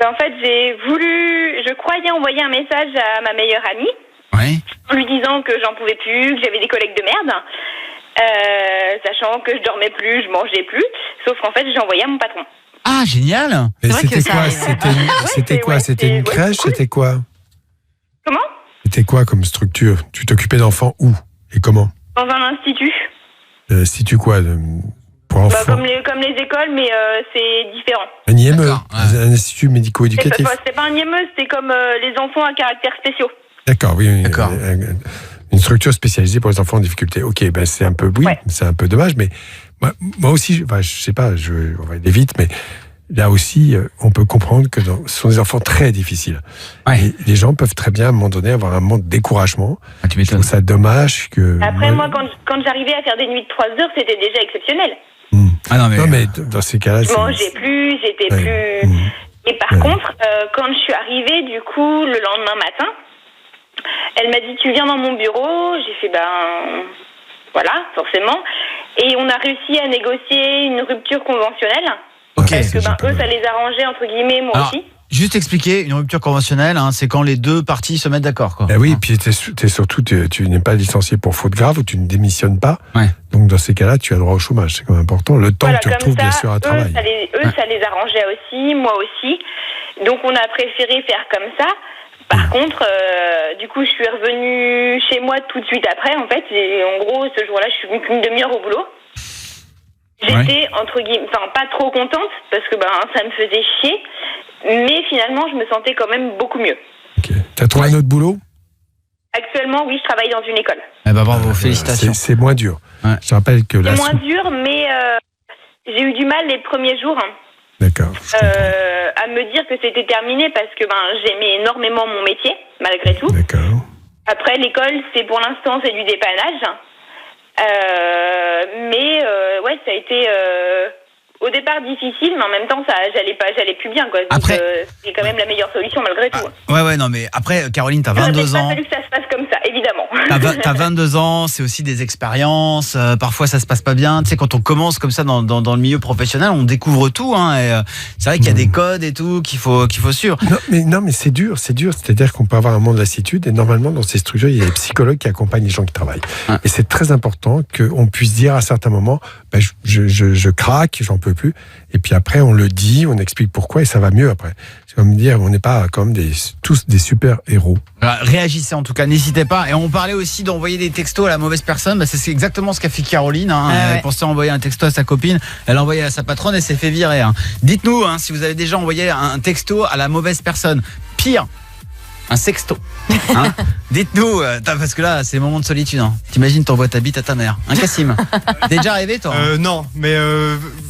En fait, je croyais envoyer un message à ma meilleure amie, en lui disant que j'en pouvais plus, que j'avais des collègues de merde. Sachant que je dormais plus, je mangeais plus, sauf qu'en fait j'ai envoyé à mon patron. Ah génial. C'était quoi? C'était une crèche? Cool. C'était quoi? Comment? C'était quoi comme structure? Tu t'occupais d'enfants où et comment? Dans un institut. Institut quoi? Pour enfants? Comme les écoles, mais c'est différent. Un IME, un institut médico-éducatif. C'était pas un IME, c'était comme les enfants à caractère spéciaux. D'accord, oui. D'accord. Une structure spécialisée pour les enfants en difficulté. Ok, c'est un peu, c'est un peu dommage, mais moi aussi, je sais pas, on va aller vite, mais là aussi, on peut comprendre que ce sont des enfants très difficiles. Et les gens peuvent très bien, à un moment donné, avoir un moment de découragement. Je trouve ça dommage que... Après, moi, quand j'arrivais à faire des nuits de 3 heures, c'était déjà exceptionnel. Non, mais dans ces cas-là... Je mangeais plus, j'étais plus... Et par contre, quand je suis arrivée, du coup, le lendemain matin, elle m'a dit, tu viens dans mon bureau. J'ai fait, voilà, forcément. Et on a réussi à négocier une rupture conventionnelle. Parce que eux, ça les arrangeait, entre guillemets, moi aussi. Juste expliquer, une rupture conventionnelle, c'est quand les deux parties se mettent d'accord, quoi. Oui, puis surtout, tu n'es pas licencié pour faute grave ou tu ne démissionnes pas. Donc dans ces cas-là, tu as droit au chômage, c'est quand même important. Le temps que tu retrouves, bien sûr, à travail. Ça les arrangeait aussi, moi aussi. Donc on a préféré faire comme ça. Par contre, du coup, je suis revenue chez moi tout de suite après, en fait. Et en gros, ce jour-là, je suis venue une demi-heure au boulot. J'étais, entre guillemets, pas trop contente, parce que ça me faisait chier. Mais finalement, je me sentais quand même beaucoup mieux. Ok. T'as trouvé un autre boulot? Actuellement, oui, je travaille dans une école. Bravo, félicitations. C'est moins dur. Je rappelle que c'est moins dur, mais j'ai eu du mal les premiers jours. D'accord. À me dire que c'était terminé parce que j'aimais énormément mon métier, malgré tout. D'accord. Après, l'école, pour l'instant, c'est du dépannage. Mais ça a été au départ difficile, mais en même temps, j'allais plus bien, quoi. Donc, Après, c'est quand même la meilleure solution malgré tout. Ouais, non, mais après, Caroline, t'as 22 ans. Il aurait pas fallu que ça se passe comme ça, évidemment. T'as 22 ans, c'est aussi des expériences. Parfois, ça se passe pas bien. Tu sais, quand on commence comme ça dans le milieu professionnel, on découvre tout. Hein, et c'est vrai qu'il y a des codes et tout qu'il faut suivre. Non, mais c'est dur. C'est-à-dire qu'on peut avoir un monde de lassitude et normalement, dans ces structures, il y a des psychologues qui accompagnent les gens qui travaillent. Ouais. Et c'est très important qu'on puisse dire à certains moments, je craque, j'en peux plus. Et puis après, on le dit, on explique pourquoi et ça va mieux après. C'est comme dire, on n'est pas comme tous des super héros. Réagissez en tout cas, n'hésitez pas. Et on parlait aussi d'envoyer des textos à la mauvaise personne. C'est exactement ce qu'a fait Caroline. Elle pensait envoyer un texto à sa copine. Elle a envoyé à sa patronne et s'est fait virer. Dites-nous si vous avez déjà envoyé un texto à la mauvaise personne. Pire, un sexto. Dites-nous, parce que là, c'est le moment de solitude. T'imagines, t'envoies ta bite à ta mère. Kassim, t'es déjà arrivé, toi Non, mais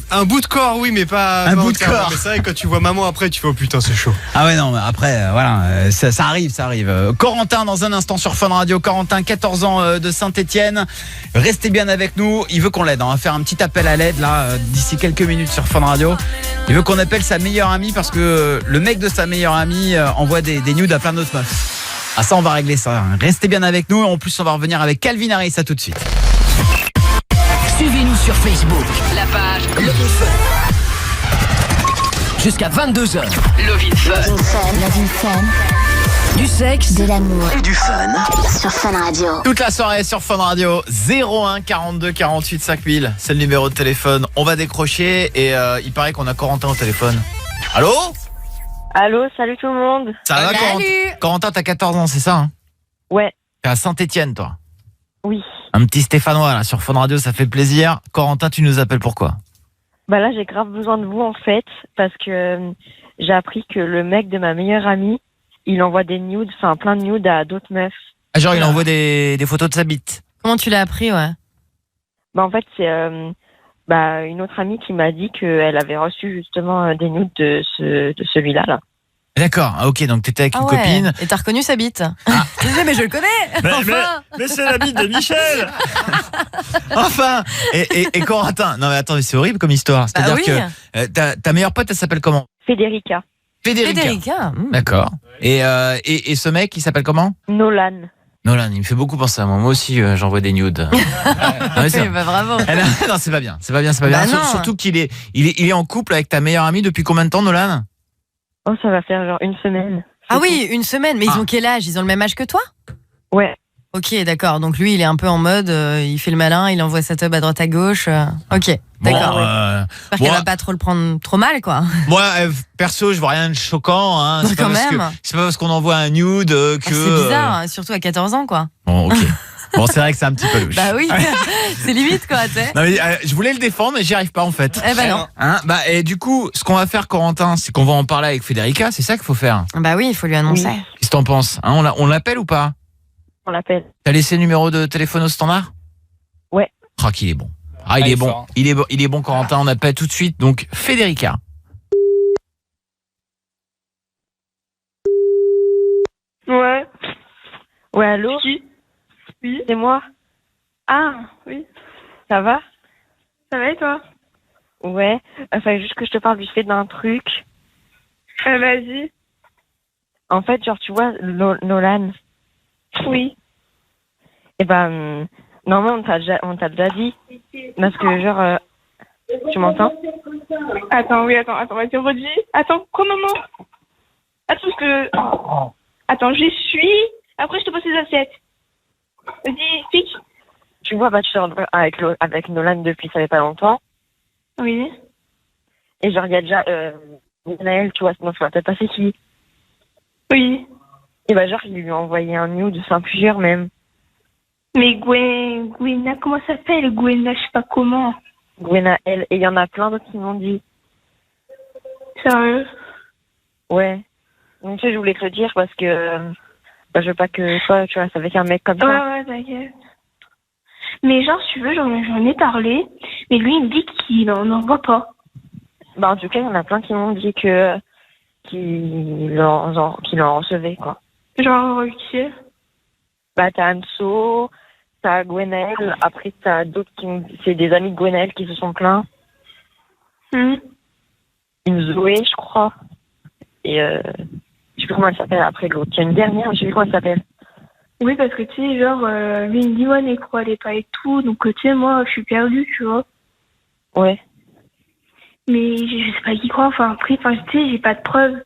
un bout de corps, oui, mais pas un bout de corps. Mais c'est vrai que quand tu vois maman après, tu fais oh putain, c'est chaud. Ah ouais, non, mais après, voilà, ça arrive. Corentin, dans un instant sur Fun Radio. Corentin, 14 ans de Saint-Etienne. Restez bien avec nous. Il veut qu'on l'aide. On va faire un petit appel à l'aide, là, d'ici quelques minutes sur Fun Radio. Il veut qu'on appelle sa meilleure amie parce que le mec de sa meilleure amie envoie des nudes à plein d'autres meufs. Ah, ça, on va régler ça. Restez bien avec nous. En plus, on va revenir avec Calvin Harris. À tout de suite. Suivez-nous sur Facebook, la page Love in Fun. Jusqu'à 22h. Love in Fun. Du sexe, de l'amour et du fun. Sur Fun Radio. Toute la soirée sur Fun Radio. 01 42 48 5000. C'est le numéro de téléphone. On va décrocher et il paraît qu'on a Corentin au téléphone. Allô ? Allô, salut tout le monde. Ça va, Corentin, t'as 14 ans, c'est ça Ouais. T'es à Saint-Etienne, toi? Oui. Un petit Stéphanois, là, sur Fun Radio, ça fait plaisir. Corentin, tu nous appelles pourquoi? Bah là, j'ai grave besoin de vous, en fait, parce que j'ai appris que le mec de ma meilleure amie, il envoie des nudes, enfin plein de nudes à d'autres meufs. Ah, genre, il envoie des photos de sa bite. Comment tu l'as appris, ouais? Bah en fait, c'est une autre amie qui m'a dit qu'elle avait reçu justement des nudes de celui-là, là. D'accord, ok, donc t'étais avec une copine. Et t'as reconnu sa bite. Je disais, mais je le connais. Mais c'est la bite de Michel. Enfin. Et Corentin, non mais attends, c'est horrible comme histoire. C'est-à-dire que ta meilleure pote, elle s'appelle comment? Federica. D'accord. Et ce mec, il s'appelle comment? Nolan, il me fait beaucoup penser à moi. Moi aussi, j'envoie des nudes. Bravo. Non, c'est pas bien. Surtout qu'il est en couple avec ta meilleure amie depuis combien de temps, Nolan? Oh, ça va faire genre une semaine. Ah oui, une semaine. Mais ils ont quel âge? Ils ont le même âge que toi? Ouais. Ok, d'accord. Donc lui, il est un peu en mode, il fait le malin, il envoie sa teub à droite à gauche. Ok, d'accord. J'espère qu'elle va pas trop le prendre trop mal, quoi. Moi, perso, je vois rien de choquant. C'est pas parce qu'on envoie un nude que... c'est bizarre, surtout à 14 ans, quoi. Bon, ok. Bon, c'est vrai que c'est un petit peu louche. Bah oui, c'est limite, quoi, tu sais. Non, mais, je voulais le défendre, mais j'y arrive pas, en fait. Eh ben non. Et du coup, ce qu'on va faire, Corentin, c'est qu'on va en parler avec Federica. C'est ça qu'il faut faire. Bah oui, il faut lui annoncer. Oui. Qu'est-ce que t'en penses? On l'appelle ou pas? On l'appelle. T'as laissé le numéro de téléphone au standard? Ouais. Ah, qu'il est bon. Il est bon. Il est bon, Corentin. On appelle tout de suite. Donc, Federica. Ouais. Ouais, allô? Qui? Oui. C'est moi. Ah, oui. Ça va? Ça va et toi? Ouais. Enfin, juste que je te parle vite fait d'un truc. Vas-y. En fait, genre, tu vois, Nolan. Oui. Eh ben, normalement, on t'a déjà dit. Parce que, genre, tu m'entends? Attends, vas-y, redis. Attends, quoi, maman? Attends, parce que... Attends, j'y suis. Après, je te pose les assiettes. Vas-y, explique. Tu vois, tu sors avec Nolan depuis ça fait pas longtemps. Oui. Et genre, il y a déjà Naël, tu vois, sinon, peut-être pas c'est qui. Oui. Et genre, il lui a envoyé un nude, enfin plusieurs même. Mais Gwena, comment ça s'appelle? Gwena, je sais pas comment. Gwena, elle. Et il y en a plein d'autres qui m'ont dit. Sérieux? Ouais. Donc, tu sais, je voulais te le dire parce que... je veux pas que toi, tu vois, ça avec un mec comme ça. Ouais, t'inquiète. Mais genre, si tu veux, j'en ai parlé. Mais lui, il me dit qu'il n'en voit pas. Bah, en tout cas, il y en a plein qui m'ont dit qu'il en recevait, quoi. Genre, qui? Bah, t'as Anso, t'as Gwenaël, après t'as d'autres c'est des amis de Gwenaël qui se sont plaints. Une Zoé, je crois. Et je sais plus comment elle s'appelle après l'autre. Il y a une dernière, je sais plus comment elle s'appelle. Oui, parce que tu sais, genre, lui, il me dit, ouais, mais quoi, elle est pas et tout. Donc, tu sais, moi, je suis perdue, tu vois. Ouais. Mais je sais pas qui croire. Enfin, après, tu sais, j'ai pas de preuves.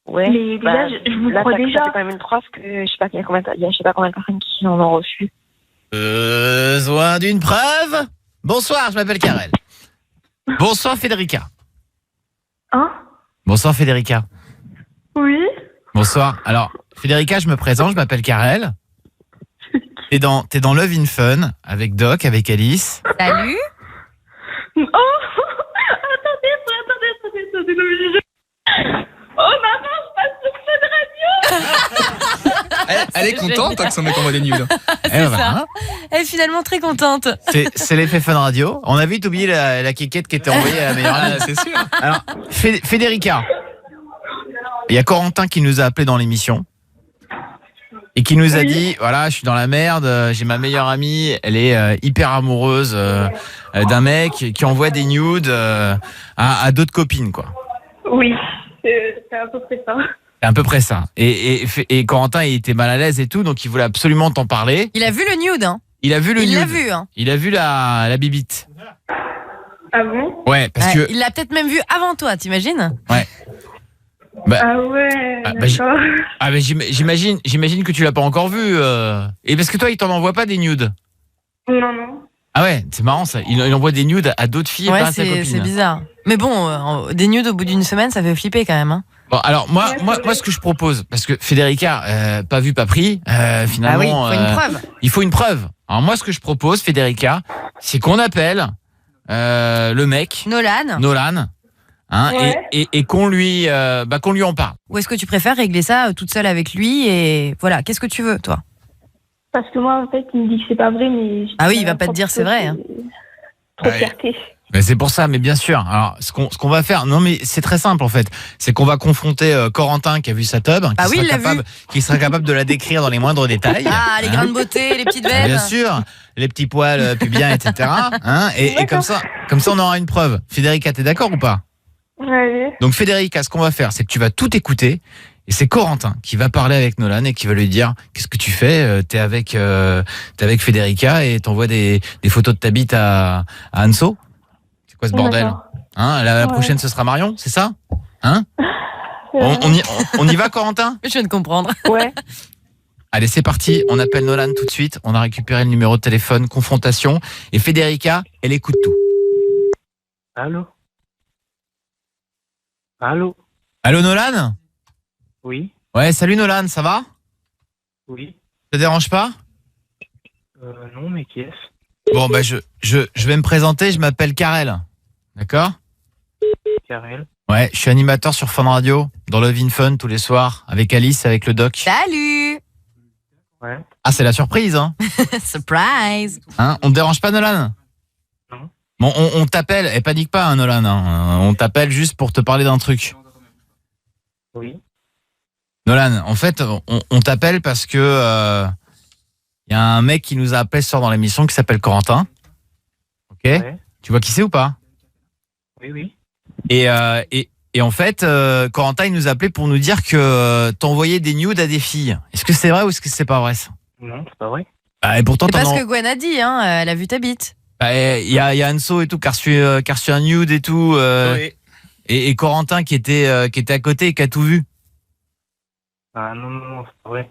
Ouais. Mais déjà, je vous crois déjà. Ça fait quand même une preuve que je sais pas combien de personnes qui en ont reçu. Besoin d'une preuve? Bonsoir, je m'appelle Karel. Bonsoir Federica. Hein? Bonsoir Federica. Oui. Bonsoir. Alors, Federica, je me présente, je m'appelle Karel. T'es dans Love in Fun avec Doc, avec Alice. Salut. Oh, attendez, non, mais oh maman, je passe sur Fun Radio. Elle est contente que son mec envoie des nudes. C'est ça. Elle est finalement très contente. C'est l'effet Fun Radio. On a vite oublié la quiquette qui était envoyée à la meilleure amie. C'est sûr. Alors, Federica, il y a Corentin qui nous a appelé dans l'émission et qui nous a dit, voilà, je suis dans la merde, j'ai ma meilleure amie, elle est hyper amoureuse d'un mec qui envoie des nudes à d'autres copines, quoi. Oui, c'est à peu près ça. C'est à peu près ça. Et Corentin, il était mal à l'aise et tout, donc il voulait absolument t'en parler. Il a vu le nude, hein. Il a vu le nude. Il l'a vu, hein. Il a vu la bibite. Ah bon? Ouais, parce que... Il l'a peut-être même vu avant toi, t'imagines? Ouais. Ah ouais, d'accord. J'imagine que tu l'as pas encore vu. Et parce que toi, il t'en envoie pas des nudes? Non. Ah ouais, c'est marrant ça. Il envoie des nudes à d'autres filles et pas à sa copine. C'est bizarre. Mais bon, des nudes au bout d'une semaine, ça fait flipper quand même. Hein. Bon, alors moi, ce que je propose, parce que Federica, pas vu, pas pris, finalement. Ah oui, il faut une preuve. Il faut une preuve. Alors moi, ce que je propose, Federica, c'est qu'on appelle le mec. Nolan. Hein, ouais. et qu'on lui en parle. Ou est-ce que tu préfères régler ça toute seule avec lui et voilà, qu'est-ce que tu veux toi? Parce que moi en fait il me dit que c'est pas vrai mais... Ah oui, il va pas te dire c'est vrai. Hein. Trop fierté. Mais c'est pour ça, mais bien sûr. Alors ce qu'on va faire, non mais c'est très simple en fait, c'est qu'on va confronter Corentin qui a vu sa tub, qui sera capable de la décrire dans les moindres détails. Ah, les grains de beauté, les petites veines. Bien sûr, les petits poils pubiens, etc. Hein, et comme ça on aura une preuve. Federica, t'es d'accord ou pas? Ouais. Donc Federica, ce qu'on va faire, c'est que tu vas tout écouter et c'est Corentin qui va parler avec Nolan et qui va lui dire qu'est-ce que tu fais, t'es avec Federica et t'envoies des photos de ta bite à Anso. C'est quoi ce bordel? Hein, la prochaine ce sera Marion, c'est ça? Hein? On y va Corentin? Je viens de comprendre. Ouais. Allez, c'est parti, on appelle Nolan tout de suite, on a récupéré le numéro de téléphone, confrontation et Federica, elle écoute tout. Allô Nolan? Oui. Ouais, salut Nolan, ça va? Oui. Ça te dérange pas? Non, mais qui est-ce? Bon, bah je vais me présenter, je m'appelle Karel. D'accord? Karel. Ouais, je suis animateur sur Fun Radio, dans Love in Fun tous les soirs, avec Alice, avec le doc. Salut! Ouais. Ah, c'est la surprise, hein? Surprise! Hein, on te dérange pas Nolan? Non. Bon, on t'appelle, et panique pas hein, Nolan, hein. On t'appelle juste pour te parler d'un truc. Oui. Nolan, en fait, on t'appelle parce que y a un mec qui nous a appelé ce soir dans l'émission qui s'appelle Corentin. Ok. Ouais. Tu vois qui c'est ou pas? Oui. Et en fait, Corentin il nous a appelé pour nous dire que t'envoyais des nudes à des filles. Est-ce que c'est vrai ou est-ce que c'est pas vrai ça? Non, c'est pas vrai. Bah, et pourtant c'est pas ce que Gwen a dit, hein. Elle a vu ta bite. Il y a Anso et tout qui a reçu un nude et tout. Oui. Et Corentin qui était à côté et qui a tout vu. Ah non, c'est pas vrai.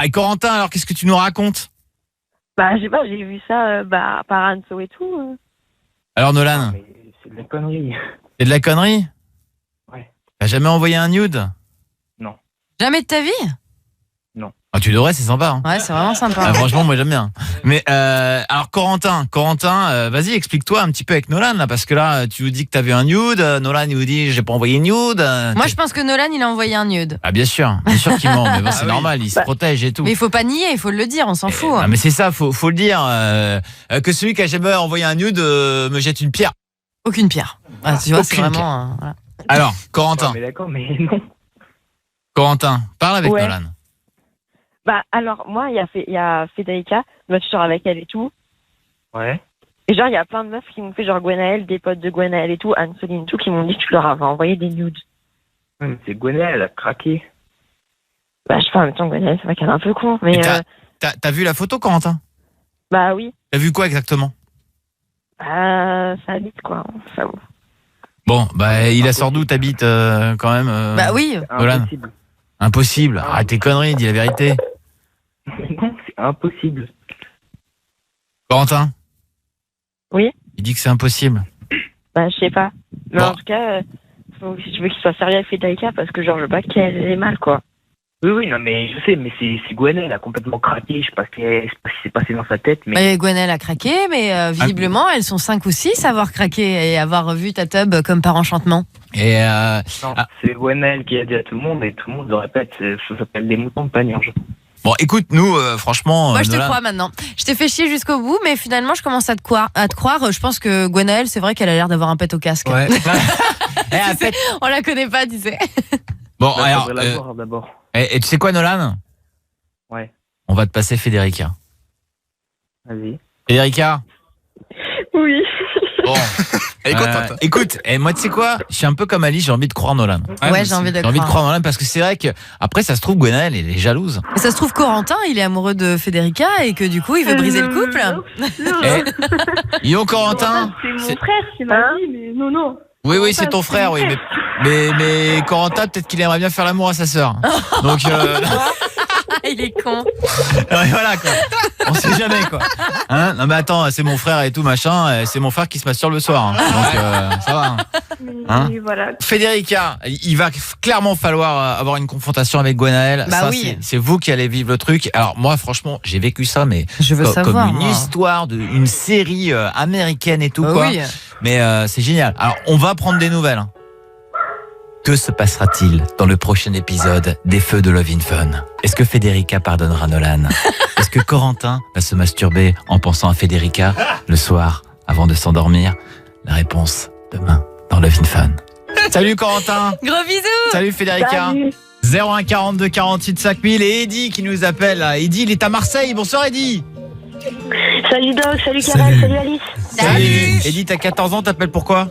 Et Corentin, alors qu'est-ce que tu nous racontes? Bah, je sais pas, j'ai vu ça par Anso et tout. Alors Nolan, c'est de la connerie. C'est de la connerie? Ouais. T'as jamais envoyé un nude? Non. Jamais de ta vie? Non. Ah, tu devrais, c'est sympa. Hein. Ouais, c'est vraiment sympa. Ah, franchement, moi j'aime bien. Mais alors Corentin, vas-y, explique-toi un petit peu avec Nolan là, parce que là, tu nous dis que t'as vu un nude. Nolan il nous dit j'ai pas envoyé un nude. Moi, je pense que Nolan il a envoyé un nude. Ah bien sûr qu'il ment, mais bon, c'est normal, il se protège et tout. Mais il faut pas nier, il faut le dire, on s'en fout. Ah, mais c'est ça, faut le dire. Que celui qui a jamais envoyé un nude me jette une pierre. Aucune pierre. Ah, tu vois, c'est vraiment. Voilà. Alors, Corentin. Mais d'accord, mais non. Corentin, parle avec Ouais. Nolan. Bah, alors, moi, il y a Federica, moi, je sors avec elle et tout. Ouais. Et genre, il y a plein de meufs qui m'ont fait, genre Gwenaëlle, des potes de Gwenaëlle et tout, Anne-Soline, tout, qui m'ont dit que tu leur avais envoyé des nudes. Ouais, mais c'est Gwenaëlle, elle a craqué. Bah, je sais pas, en même temps, Gwenaëlle, c'est vrai qu'elle est un peu con, mais. T'as vu la photo, Corentin? Bah oui. T'as vu quoi exactement? Ça habite, quoi. Ça vaut. Bon, bah, il a sort d'où t'habites quand même Bah oui. Nolan. Impossible. Arrête tes conneries, dis la vérité. Non, c'est impossible. Corentin? Oui. Il dit que c'est impossible. Bah, je sais pas. Mais en tout cas, je veux qu'il soit sérieux avec Federica parce que, genre, je veux pas qu'elle ait mal, quoi. Oui, non, mais je sais, mais c'est Gwenaëlle, elle a complètement craqué. Je sais pas ce qui s'est passé dans sa tête. Mais Gwenaëlle a craqué, mais visiblement, elles sont 5 ou 6 à avoir craqué et avoir vu ta tub comme par enchantement. Et non, c'est Gwenaëlle qui a dit à tout le monde et tout le monde le répète. Ça s'appelle des moutons de Panurge. Bon, écoute, nous, franchement... Moi, je te crois maintenant. Je t'ai fait chier jusqu'au bout, mais finalement, je commence à te croire. Je pense que Gwenaëlle, c'est vrai qu'elle a l'air d'avoir un pet au casque. Ouais. On la connaît pas, tu sais. Bon, Là, alors... la voir d'abord. Et tu sais quoi, Nolan? Ouais. On va te passer Federica. Vas-y. Federica? Oui. Bon. Écoute, moi tu sais quoi, je suis un peu comme Ali, j'ai envie de croire Nolan. Ouais, j'ai envie de croire Nolan parce que c'est vrai que après ça se trouve Gwenaëlle elle est jalouse. Et ça se trouve Corentin, il est amoureux de Federica et que du coup il veut briser le couple. Yo Corentin, c'est mon frère, c'est ma vie, mais non. Oui, c'est ton frère, oui, mais Corentin peut-être qu'il aimerait bien faire l'amour à sa sœur. Donc il est con. Voilà quoi. On sait jamais quoi. Hein, non mais attends, c'est mon frère et tout machin, c'est mon frère qui se masturbe le soir. Hein. Donc ça va. Hein, voilà. Federica, il va clairement falloir avoir une confrontation avec Gwenaëlle. Bah ça, oui. c'est vous qui allez vivre le truc. Alors moi franchement, j'ai vécu ça mais je veux savoir, comme une histoire d'une série américaine et tout quoi. Oui. Mais c'est génial. Alors on va prendre des nouvelles. Hein. Que se passera-t-il dans le prochain épisode des Feux de Love in Fun? Est-ce que Federica pardonnera Nolan? Est-ce que Corentin va se masturber en pensant à Federica le soir avant de s'endormir? La réponse demain dans Love in Fun. Salut Corentin. Gros bisous. Salut Federica. Salut. 01 42 48 5000 et Eddy qui nous appelle. Eddy, il est à Marseille. Bonsoir Eddy. Salut Doc, salut Carole, salut Alice. Salut. Eddy, t'as 14 ans, t'appelles pourquoi?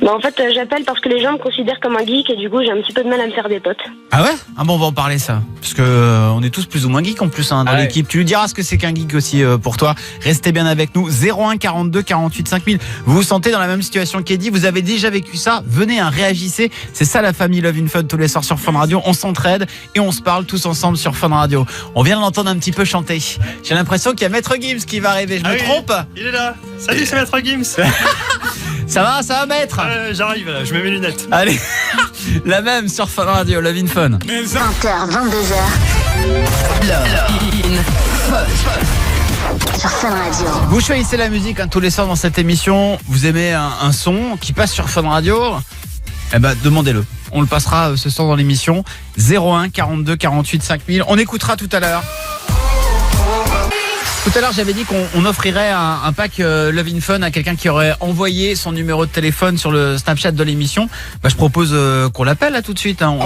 Bah en fait j'appelle parce que les gens me considèrent comme un geek et du coup j'ai un petit peu de mal à me faire des potes. Ah ouais? Ah bon, on va en parler ça. Parce que on est tous plus ou moins geeks en plus hein, dans l'équipe. Tu lui diras ce que c'est qu'un geek aussi pour toi. Restez bien avec nous. 01 42 48 5000. Vous vous sentez dans la même situation qu'Eddy? Vous avez déjà vécu ça? Venez, réagissez. C'est ça la famille Love in Fun tous les soirs sur Fun Radio. On s'entraide et on se parle tous ensemble sur Fun Radio. On vient de l'entendre un petit peu chanter. J'ai l'impression qu'il y a Maître Gims qui va arriver. Je me trompe? Il est là. Salut, c'est Maître Gims. Ça va Maître? J'arrive là, je mets mes lunettes. Allez, la même sur Fun Radio, Love in Fun. 20h, 22h. Love in Fun. Sur Fun Radio. Vous choisissez la musique tous les soirs dans cette émission. Vous aimez un son qui passe sur Fun Radio? Eh ben, demandez-le. On le passera ce soir dans l'émission. 01 42 48 5000. On écoutera tout à l'heure. Tout à l'heure, j'avais dit qu'on offrirait un pack Love in Fun à quelqu'un qui aurait envoyé son numéro de téléphone sur le Snapchat de l'émission. Bah, je propose qu'on l'appelle là tout de suite. Hein.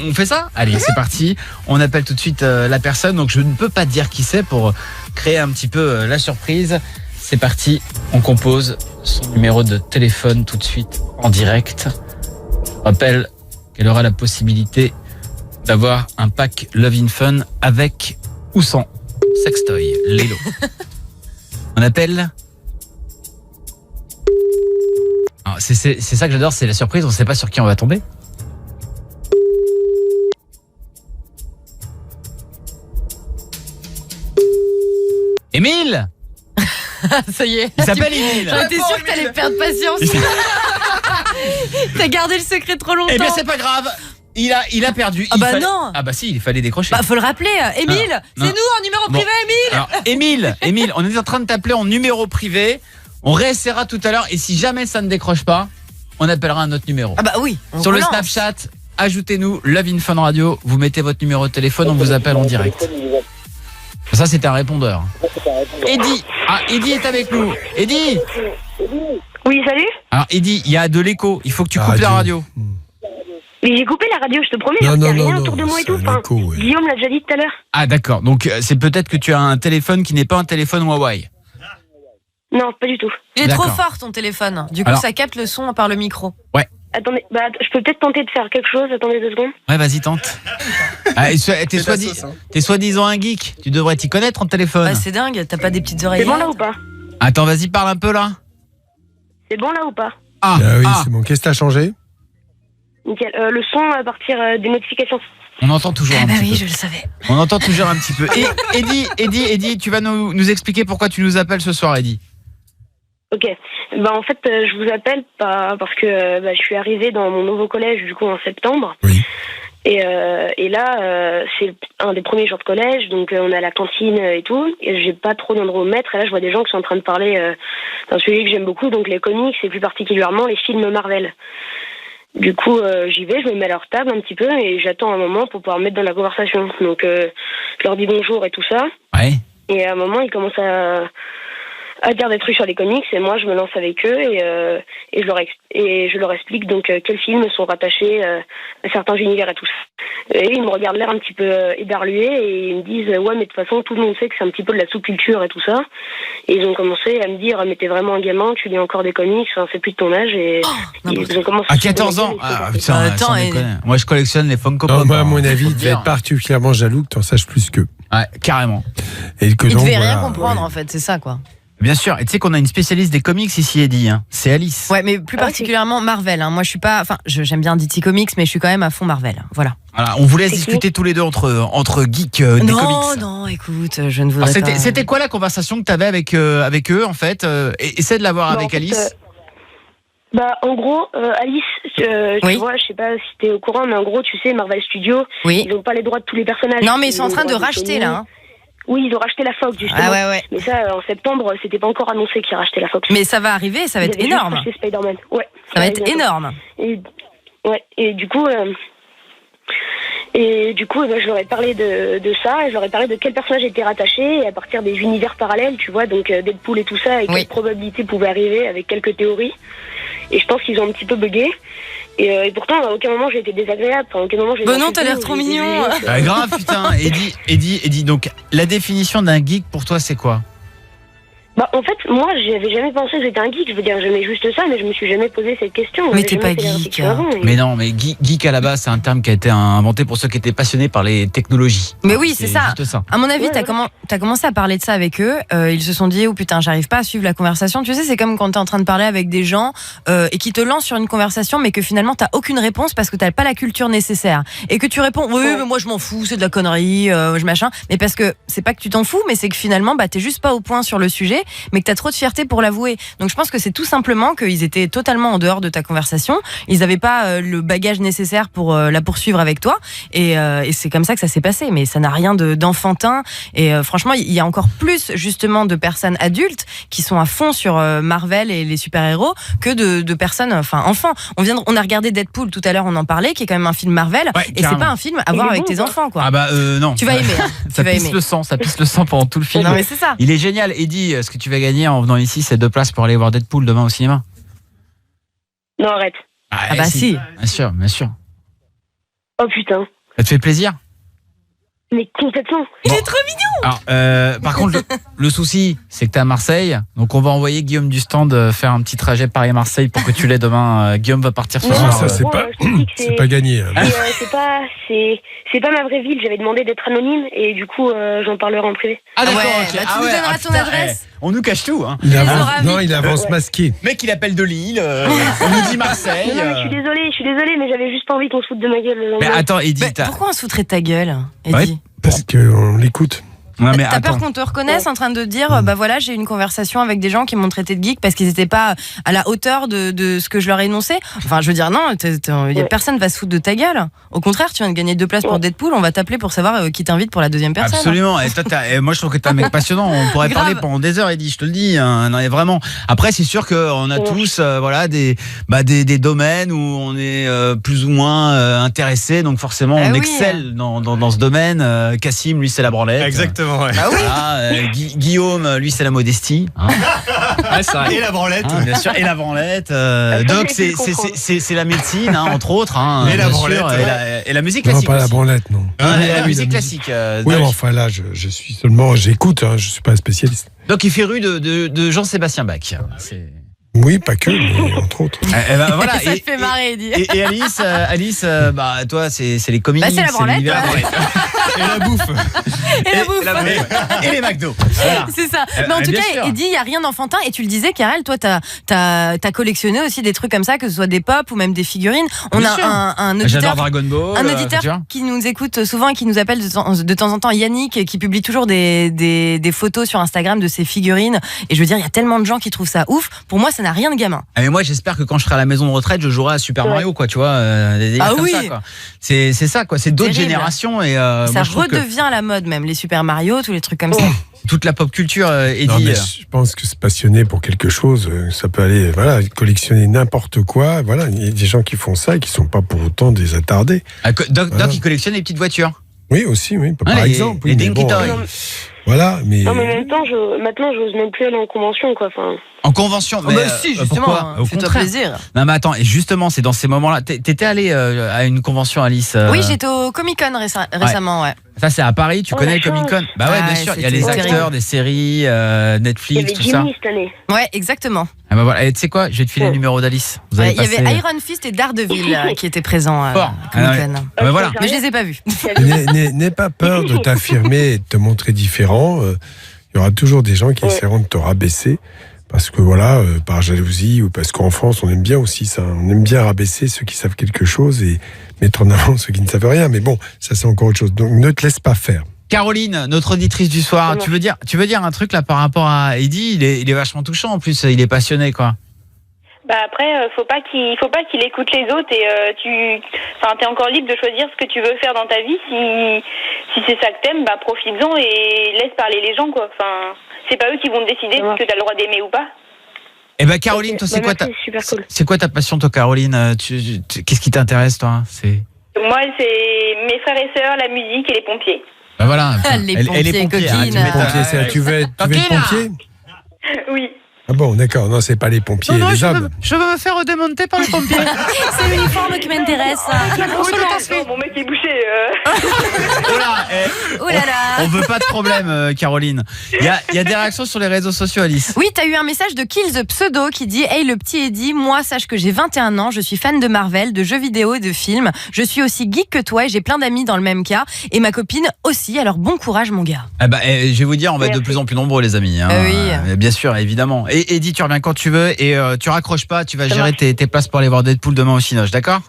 On fait ça? Allez, c'est parti. On appelle tout de suite la personne. Donc, je ne peux pas dire qui c'est pour créer un petit peu la surprise. C'est parti. On compose son numéro de téléphone tout de suite en direct. Je rappelle qu'elle aura la possibilité d'avoir un pack Love in Fun avec ou sans sextoy, Lélo. On appelle. C'est ça que j'adore, c'est la surprise, on ne sait pas sur qui on va tomber. Émile. Ça y est. Il s'appelle Émile. J'étais sûre que t'allais perdre patience. T'as gardé le secret trop longtemps. Eh bien c'est pas grave. Il a perdu. Non. Ah bah si, il fallait décrocher. Bah faut le rappeler. Émile, c'est nous en numéro privé, Émile. Alors Émile, on est en train de t'appeler en numéro privé. On réessaiera tout à l'heure et si jamais ça ne décroche pas, on appellera un autre numéro. Ah bah oui. Sur le Snapchat, ajoutez-nous Love in Fun Radio. Vous mettez votre numéro de téléphone, on vous appelle en direct. Ça c'était un répondeur. Eddy. Ah, Eddy est avec nous. Eddy. Oui, salut. Alors Eddy, il y a de l'écho. Il faut que tu coupes la radio. Mais j'ai coupé la radio, je te promets, il n'y a rien autour de moi et tout. Guillaume l'a déjà dit tout à l'heure. Ah d'accord, donc c'est peut-être que tu as un téléphone qui n'est pas un téléphone Huawei. Non, pas du tout. Il est trop fort ton téléphone. Du coup, ça capte le son par le micro. Ouais. Attendez, je peux peut-être tenter de faire quelque chose. Attendez 2 secondes. Ouais, vas-y, tente. T'es soi-disant un geek. Tu devrais t'y connaître en téléphone. Ouais, c'est dingue, t'as pas des petites oreilles. C'est bon là ou pas? Attends, vas-y, parle un peu là. C'est bon là ou pas? Oui, c'est bon. Qu'est-ce que t'as changé? Nickel. Le son à partir des notifications. On entend toujours un petit peu. Oui, je le savais. On entend toujours un petit peu. Et Eddie, tu vas nous expliquer pourquoi tu nous appelles ce soir, Eddie. Ok. En fait, je vous appelle parce que je suis arrivée dans mon nouveau collège du coup en septembre. Oui. Et là, c'est un des premiers jours de collège, donc on est à la cantine et tout. Et j'ai pas trop d'endroit où me mettre. Et là, je vois des gens qui sont en train de parler d'un sujet que j'aime beaucoup, donc les comics et plus particulièrement les films Marvel. Du coup, j'y vais, je me mets à leur table un petit peu et j'attends un moment pour pouvoir me mettre dans la conversation. Donc, je leur dis bonjour et tout ça. Ouais. Et à un moment, ils commencent à dire des trucs sur les comics et moi, je me lance avec eux et je leur explique donc quels films sont rattachés à certains univers et tout ça. Et ils me regardent l'air un petit peu éberlués et ils me disent ouais, mais de toute façon, tout le monde sait que c'est un petit peu de la sous-culture et tout ça. Et ils ont commencé à me dire mais t'es vraiment un gamin, tu lis encore des comics, c'est plus de ton âge. Et ils ont commencé à 14 ans. Putain, attends, moi je collectionne les Funko Pop. Moi, à mon avis, il devait être particulièrement jaloux que t'en saches plus qu'eux. Ouais, carrément. Et que il devait rien comprendre en fait, c'est ça quoi. Bien sûr, et tu sais qu'on a une spécialiste des comics ici, Eddie, hein. C'est Alice. Ouais, mais plus particulièrement Marvel. Moi, je suis pas, j'aime bien DC Comics, mais je suis quand même à fond Marvel. Voilà. On vous laisse discuter tous les deux entre geeks des comics. Non, écoute, je ne voudrais pas. C'était quoi la conversation que tu avais avec eux en fait? Essaie de l'avoir avec Alice. En gros, Alice, tu vois, je sais pas si t'es au courant, mais en gros, tu sais, Marvel Studios, ils n'ont pas les droits de tous les personnages. Non, mais ils sont en train de racheter là. Oui, ils ont racheté la Fox, justement. Ah ouais. Mais ça, en septembre, c'était pas encore annoncé qu'ils rachetaient la Fox. Mais ça va arriver, ça va être énorme. Ils avaient juste racheté Spider-Man. Ouais. Ça va être énorme. Et du coup, je leur ai parlé de ça, et je leur ai parlé de quel personnage était rattaché, et à partir des univers parallèles, tu vois, donc Deadpool et tout ça, et quelle probabilité pouvait arriver avec quelques théories. Et je pense qu'ils ont un petit peu bugué. Et pourtant, à aucun moment j'ai été désagréable. À aucun moment j'ai. Non, t'as l'air trop mignon. Grave, putain. Eddie, donc la définition d'un geek pour toi, c'est quoi? En fait, moi, j'avais jamais pensé que j'étais un geek. Je veux dire, j'aimais juste ça, mais je me suis jamais posé cette question. Mais t'es pas geek. Mais non, mais geek à la base, c'est un terme qui a été inventé pour ceux qui étaient passionnés par les technologies. Mais oui, c'est ça. Juste ça. À mon avis, t'as commencé à parler de ça avec eux. Ils se sont dit, oh putain, j'arrive pas à suivre la conversation. Tu sais, c'est comme quand t'es en train de parler avec des gens et qui te lancent sur une conversation, mais que finalement t'as aucune réponse parce que t'as pas la culture nécessaire. Et que tu réponds, oui, mais moi je m'en fous, c'est de la connerie, machin. Mais parce que c'est pas que tu t'en fous, mais c'est que finalement, t'es juste pas au point sur le sujet, mais que t'as trop de fierté pour l'avouer. Donc je pense que c'est tout simplement qu'ils étaient totalement en dehors de ta conversation. Ils n'avaient pas le bagage nécessaire pour la poursuivre avec toi. Et c'est comme ça que ça s'est passé. Mais ça n'a rien d'enfantin. Et franchement, il y a encore plus justement de personnes adultes qui sont à fond sur Marvel et les super-héros que de personnes, enfants. On a regardé Deadpool tout à l'heure, on en parlait, qui est quand même un film Marvel. Ouais, et c'est pas un film à voir avec tes enfants, quoi. Non. Tu vas aimer. Ça pisse le sang pendant tout le film. Non, mais c'est ça. Il est génial. Eddie, ce que tu vas gagner en venant ici, c'est 2 places pour aller voir Deadpool demain au cinéma. Non, arrête. Si. Bien sûr. Oh putain. Ça te fait plaisir? Mais complètement. Il est trop mignon. Alors, par contre, le souci, c'est que t'es à Marseille. Donc, on va envoyer Guillaume du stand faire un petit trajet Paris-Marseille pour que tu l'aies demain. Guillaume va partir ce soir. Ça, c'est pas gagné. C'est pas ma vraie ville. J'avais demandé d'être anonyme et du coup, j'en parlerai en privé. Ah, d'accord. Tu nous donneras ton adresse. On nous cache tout. Hein. Il avance masqué. Mec, il appelle de Lille. On nous dit Marseille. Non, je suis désolée, mais j'avais juste pas envie qu'on se foute de ma gueule. Mais attends, Eddie, pourquoi on se foutrait de ta gueule, Eddie? Parce qu'on l'écoute. Ouais, t'as peur qu'on te reconnaisse en train de dire voilà, j'ai eu une conversation avec des gens qui m'ont traité de geek parce qu'ils n'étaient pas à la hauteur de ce que je leur ai énoncé. Enfin, je veux dire, non, personne va se foutre de ta gueule. Au contraire, tu viens de gagner 2 places pour Deadpool, on va t'appeler pour savoir qui t'invite pour la deuxième personne. Absolument. Et toi, moi, je trouve que t'es un mec passionnant. On pourrait parler pendant des heures, Eddie, je te le dis. Non, vraiment. Après, c'est sûr qu'on a tous des domaines où on est plus ou moins intéressé. Donc forcément, on excelle dans ce domaine. Cassim, lui, c'est la branlette. Exactement. exactement, ouais. Ah oui. Guillaume, lui, c'est la modestie. Hein. Ouais, c'est vrai. Et la branlette. Hein, bien sûr, et la branlette. Doc, c'est la médecine, hein, entre autres. Hein, et la branlette. Sûr, et la musique non, classique. Non, pas aussi. la branlette, non. La musique classique. Oui, mais enfin là, je suis seulement, j'écoute, hein, je suis pas un spécialiste. Donc il fait rue de Jean-Sébastien Bach. Oui, pas que, mais entre autres. Voilà. Ça te fait marrer, dit. Et Alice, bah toi, c'est les comics. Bah, c'est la branlette. Et la bouffe. Et les McDo. Voilà. C'est ça. Mais en tout cas, Eddie, il n'y a rien d'enfantin. Et tu le disais, Karel, toi, t'as collectionné aussi des trucs comme ça, que ce soit des pop ou même des figurines. On a un auditeur. J'adore Dragon Ball. Un auditeur qui nous écoute souvent et qui nous appelle de temps en temps, Yannick, qui publie toujours des photos sur Instagram de ses figurines. Et je veux dire, il y a tellement de gens qui trouvent ça ouf. Pour moi, ça n'a rien de gamin. Mais moi, j'espère que quand je serai à la maison de retraite, je jouerai à Super Mario, quoi, tu vois. Des délires comme ça, quoi. C'est ça, quoi. C'est d'autres générations. Et, ça redevient à la mode, même. Les Super Mario, tous les trucs comme ça. Toute la pop culture, Eddie. Non, mais je pense que se passionner pour quelque chose, ça peut aller, voilà, collectionner n'importe quoi. Voilà, il y a des gens qui font ça et qui sont pas pour autant des attardés. Doc, il collectionne les petites voitures. Oui, aussi, oui, par exemple. Les Dinky Toys. Voilà, mais. Non, mais en même temps, maintenant, j'ose même plus aller en convention, quoi. Enfin. En convention, mais si, justement, fais-toi plaisir. Non, mais attends, et justement, c'est dans ces moments-là. T'étais allé à une convention, Alice Oui, j'étais au Comic-Con récemment, ouais. Ça, c'est à Paris, tu connais le Comic-Con? Bah ouais, bien sûr, il y a les acteurs, des séries, Netflix, tout ça. Il y avait Jimmy cette année. Ouais, exactement. Ah bah voilà, et tu sais quoi, je vais te filer le numéro d'Alice. Il y avait Iron Fist et Daredevil qui étaient présents à Comic-Con. Bah voilà. Mais je les ai pas vus. N'aie pas peur de t'affirmer et de te montrer différent. Il y aura toujours des gens qui essaieront de te rabaisser. Parce que voilà, par jalousie ou parce qu'en France, on aime bien aussi ça. On aime bien rabaisser ceux qui savent quelque chose et mettre en avant ceux qui ne savent rien. Mais bon, ça c'est encore autre chose. Donc ne te laisse pas faire. Caroline, notre auditrice du soir, tu veux dire un truc là par rapport à Eddie, il est vachement touchant en plus, il est passionné quoi. Bah après, faut pas qu'il écoute les autres et t'es encore libre de choisir ce que tu veux faire dans ta vie. Si c'est ça que t'aimes, bah profites-en et laisse parler les gens quoi. Enfin, c'est pas eux qui vont décider que t'as le droit d'aimer ou pas. Eh ben Caroline, toi c'est quoi ta passion toi Caroline? Qu'est-ce qui t'intéresse toi? Moi c'est mes frères et sœurs, la musique et les pompiers. Ben voilà. Les pompiers coquines. Tu veux être pompier? Oui. Ah bon, d'accord. Non, c'est pas les pompiers, les hommes. Je veux me faire démonter par les pompiers. C'est l'uniforme qui m'intéresse. Mon mec est bouché. Oh là là. On veut pas de problème, Caroline. Il y a des réactions sur les réseaux sociaux, Alice. Oui, t'as eu un message de Kill the Pseudo qui dit « Hey, le petit Eddie, moi, sache que j'ai 21 ans, je suis fan de Marvel, de jeux vidéo et de films. Je suis aussi geek que toi et j'ai plein d'amis dans le même cas. Et ma copine aussi, alors bon courage, mon gars. » je vais vous dire, on va être de plus en plus nombreux, les amis. Hein. Oui. Bien sûr, évidemment. Et Eddie, tu reviens quand tu veux et tu raccroches pas, tu vas gérer tes places pour aller voir Deadpool demain au Cinoche, d'accord?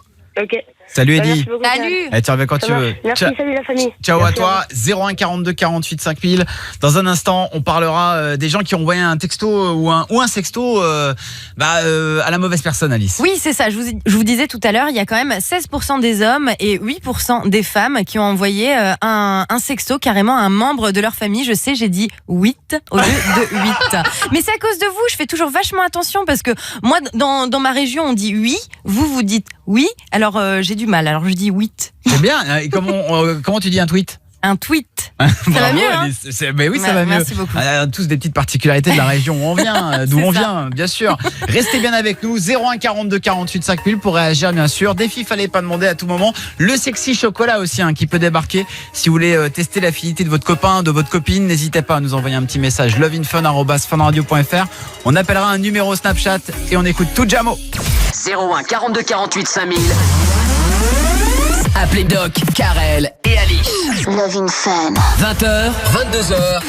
Ok. Salut Eddie. Salut. Tu reviens quand tu veux. Merci, salut la famille. Ciao merci à toi. 01 42 48 5000. Dans un instant, on parlera des gens qui ont envoyé un texto ou un sexto à la mauvaise personne, Alice. Oui, c'est ça. Je vous disais tout à l'heure, il y a quand même 16% des hommes et 8% des femmes qui ont envoyé un sexto carrément à un membre de leur famille. Je sais, j'ai dit 8 au lieu de 8. Mais c'est à cause de vous. Je fais toujours vachement attention parce que moi, dans ma région, on dit oui. Vous dites oui. Alors, j'ai du mal. Alors, je dis 8. C'est bien. Et comment tu dis un tweet? Un tweet. Ça va mieux, hein? Mais oui, ça va mieux. Merci beaucoup. On a tous des petites particularités de la région où on vient, d'où on vient, bien sûr. Restez bien avec nous, 01 42 48 5000 pour réagir, bien sûr. Défi, fallait pas demander à tout moment. Le sexy chocolat aussi, qui peut débarquer. Si vous voulez tester l'affinité de votre copain, de votre copine, n'hésitez pas à nous envoyer un petit message. loveinfun@funradio.fr. On appellera un numéro Snapchat et on écoute tout Jamo. 01 42 48 5000. Appelez Doc, Karel et Alice. Love in Fun. 20h, 22h.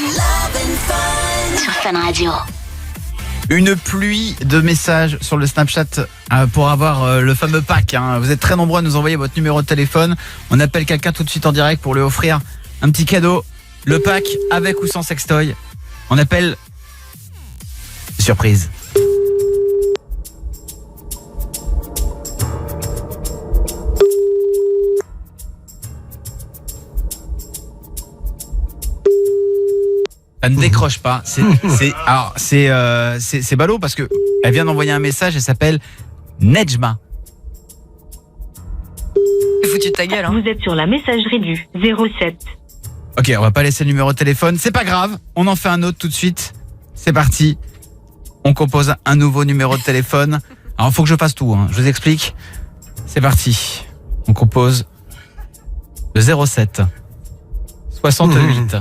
Sur Fun Radio. Une pluie de messages sur le Snapchat pour avoir le fameux pack. Vous êtes très nombreux à nous envoyer votre numéro de téléphone. On appelle quelqu'un tout de suite en direct pour lui offrir un petit cadeau. Le pack avec ou sans sextoy. On appelle... Surprise. Elle ne décroche pas. C'est ballot parce que elle vient d'envoyer un message. Elle s'appelle Nejma. Foutu de ta gueule. Vous êtes sur la messagerie du 07 Ok, on va pas laisser le numéro de téléphone. C'est pas grave, on en fait un autre tout de suite. C'est parti. On compose un nouveau numéro de téléphone. Alors, il faut que je fasse tout, hein. Je vous explique. C'est parti. On compose le 07 68.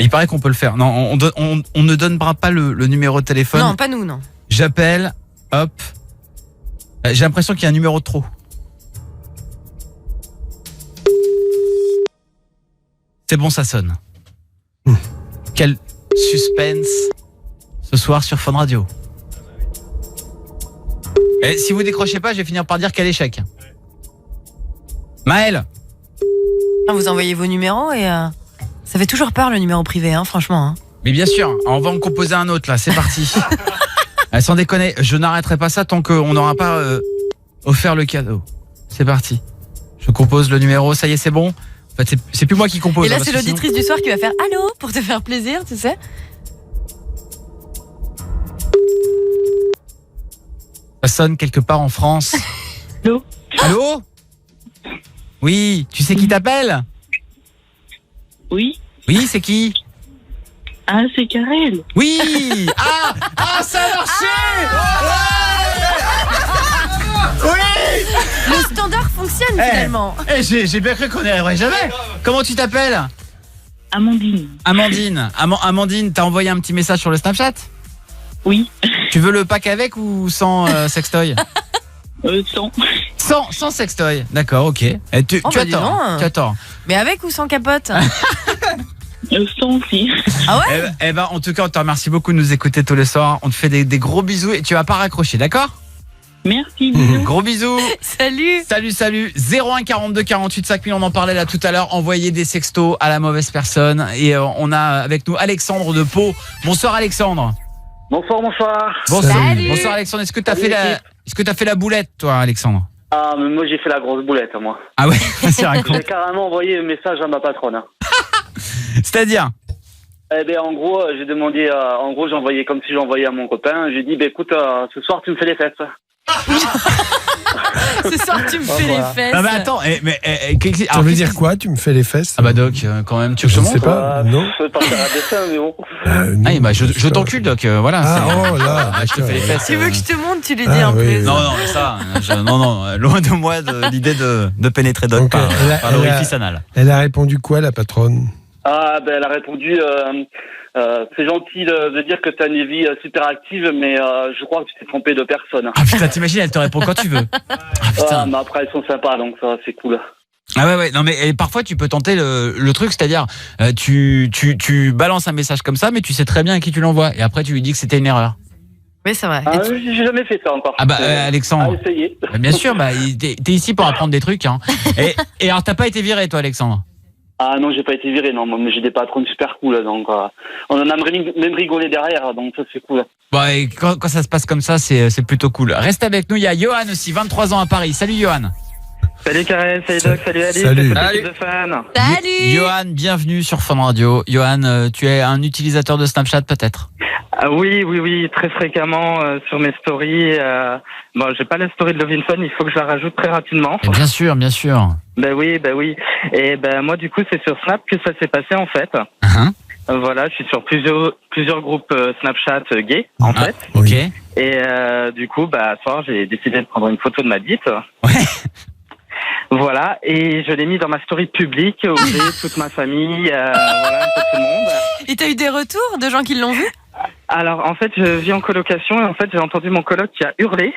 Il paraît qu'on peut le faire. Non, on ne donnera pas le numéro de téléphone. Non, pas nous, non. J'appelle, hop. J'ai l'impression qu'il y a un numéro de trop. C'est bon, ça sonne. Quel suspense ce soir sur Fun Radio. Et si vous décrochez pas, je vais finir par dire quel échec. Maëlle. Vous envoyez vos numéros et ça fait toujours peur le numéro privé, hein, franchement. Hein. Mais bien sûr, on va en composer un autre là, c'est parti. Sans déconner, je n'arrêterai pas ça tant qu'on n'aura pas offert le cadeau. C'est parti. Je compose le numéro, ça y est, c'est bon. En fait, c'est plus moi qui compose. Et là, c'est l'auditrice du soir qui va faire allô pour te faire plaisir, tu sais. Ça sonne quelque part en France. Allô ? Allô ? Oui, tu sais qui t'appelle ? Oui. Oui, c'est qui ? Ah, c'est Karel. Oui. Ah, ça a marché. Oui. Le standard fonctionne finalement. J'ai bien cru qu'on n'y arriverait jamais. Comment tu t'appelles ? Amandine. Amandine, t'as envoyé un petit message sur le Snapchat ? Oui. Tu veux le pack avec ou sans sextoy ? Sans sextoy. D'accord, ok. Et tu as tort. Tu as tort. Mais avec ou sans capote ? Sans aussi. Ah ouais ? Eh ben, en tout cas, on te remercie beaucoup de nous écouter tous les soirs. On te fait des gros bisous et tu vas pas raccrocher, d'accord ? Merci. Bisous. Gros bisous. Salut. Salut. 01 42 48 5000, on en parlait là tout à l'heure. Envoyez des sextos à la mauvaise personne. Et on a avec nous Alexandre de Pau. Bonsoir Alexandre. Bonsoir. Salut. Bonsoir Alexandre. Est-ce que t'as fait la boulette, toi, Alexandre ? Ah, mais moi j'ai fait la grosse boulette, moi. Ah ouais, vas-y, raconte. J'ai carrément envoyé un message à ma patronne. C'est-à-dire ? Eh ben, en gros, j'ai demandé, j'ai envoyé comme si j'envoyais à mon copain. J'ai dit, écoute, ce soir tu me fais les fesses. Ce soir tu me fais les fesses. Non mais attends, ça veut dire quoi, tu me fais les fesses ? Ah bah Doc, quand même, tu veux que je te montre ? Je sais pas, non. Je peux pas faire un dessin, mais bon. Je t'encule, Doc, voilà. Je te fais les fesses. Tu veux que je te montre, tu lui dis en plus. Non, mais ça, loin de moi l'idée de pénétrer Doc par l'orifice anal. Elle a répondu quoi, la patronne ? Ah, ben, elle a répondu, c'est gentil de dire que t'as une vie super active, mais je crois que tu t'es trompé de personne. Ah putain, t'imagines, elle te répond quand tu veux. Mais après, elles sont sympas, donc ça, c'est cool. Ah ouais, non mais parfois tu peux tenter le truc, c'est-à-dire tu balances un message comme ça, mais tu sais très bien à qui tu l'envoies, et après tu lui dis que c'était une erreur. Oui, c'est vrai. J'ai jamais fait ça encore. Ah bah Alexandre. À essayer. Bah, bien sûr, t'es ici pour apprendre des trucs. Hein. Et alors t'as pas été viré, toi, Alexandre ? Ah non, j'ai pas été viré, non, mais j'ai des patrons super cool, donc on en a même rigolé derrière, donc ça c'est cool. Bon, et quand ça se passe comme ça, c'est plutôt cool. Reste avec nous, il y a Johan aussi, 23 ans à Paris. Salut Johan. Salut Karel, salut Doc, salut Ali, salut. De fans. Salut. Johan, bienvenue sur Fun Radio. Johan, tu es un utilisateur de Snapchat peut-être ? Oui, très fréquemment sur mes stories. Bon, j'ai pas la story de Love in Fun, il faut que je la rajoute très rapidement. Et bien sûr. Ben oui. Et ben moi du coup c'est sur Snap que ça s'est passé en fait. Voilà, je suis sur plusieurs groupes Snapchat gays en fait. Ok. Et du coup ce soir j'ai décidé de prendre une photo de ma bite. Ouais. Voilà, et je l'ai mis dans ma story publique où j'ai toute ma famille, voilà, un peu tout le monde. Et t'as eu des retours de gens qui l'ont vu ? Alors, en fait, je vis en colocation et en fait, j'ai entendu mon coloc qui a hurlé.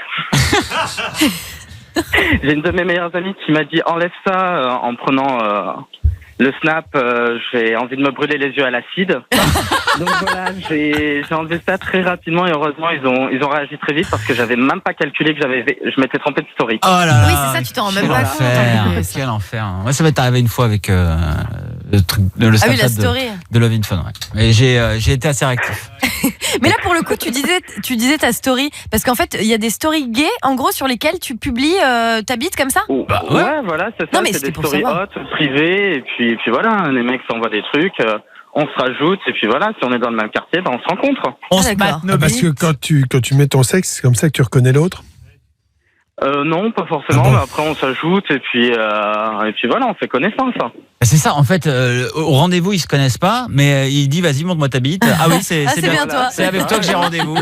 J'ai une de mes meilleures amies qui m'a dit « Enlève ça en prenant le snap, j'ai envie de me brûler les yeux à l'acide. » Donc voilà, j'ai enlevé ça très rapidement et heureusement, ils ont réagi très vite parce que j'avais même pas calculé que je m'étais trompé de story. Oh là là. Oui, c'est ça, tu t'en rends même pas compte. Quel enfer. Moi, ça m'est arrivé une fois avec le Snapchat de Love in Fun. Ouais. Et j'ai été assez réactif. Mais là, pour le coup, tu disais ta story, parce qu'en fait, il y a des stories gays, en gros, sur lesquelles tu publies ta bite comme ça. Bah ouais, voilà, c'est ça. Non, mais c'est des stories hot, privées, et puis voilà, les mecs s'envoient des trucs. On se rajoute et puis voilà, si on est dans le même quartier, on se rencontre. On se bat nos parce que quand tu mets ton sexe, c'est comme ça que tu reconnais l'autre. Non, pas forcément, mais après on s'ajoute et puis voilà, on fait connaissance. C'est ça, en fait, au rendez-vous, ils se connaissent pas, mais il dit vas-y, montre-moi ta bite. Ah oui, c'est bien toi. C'est avec toi que j'ai rendez-vous.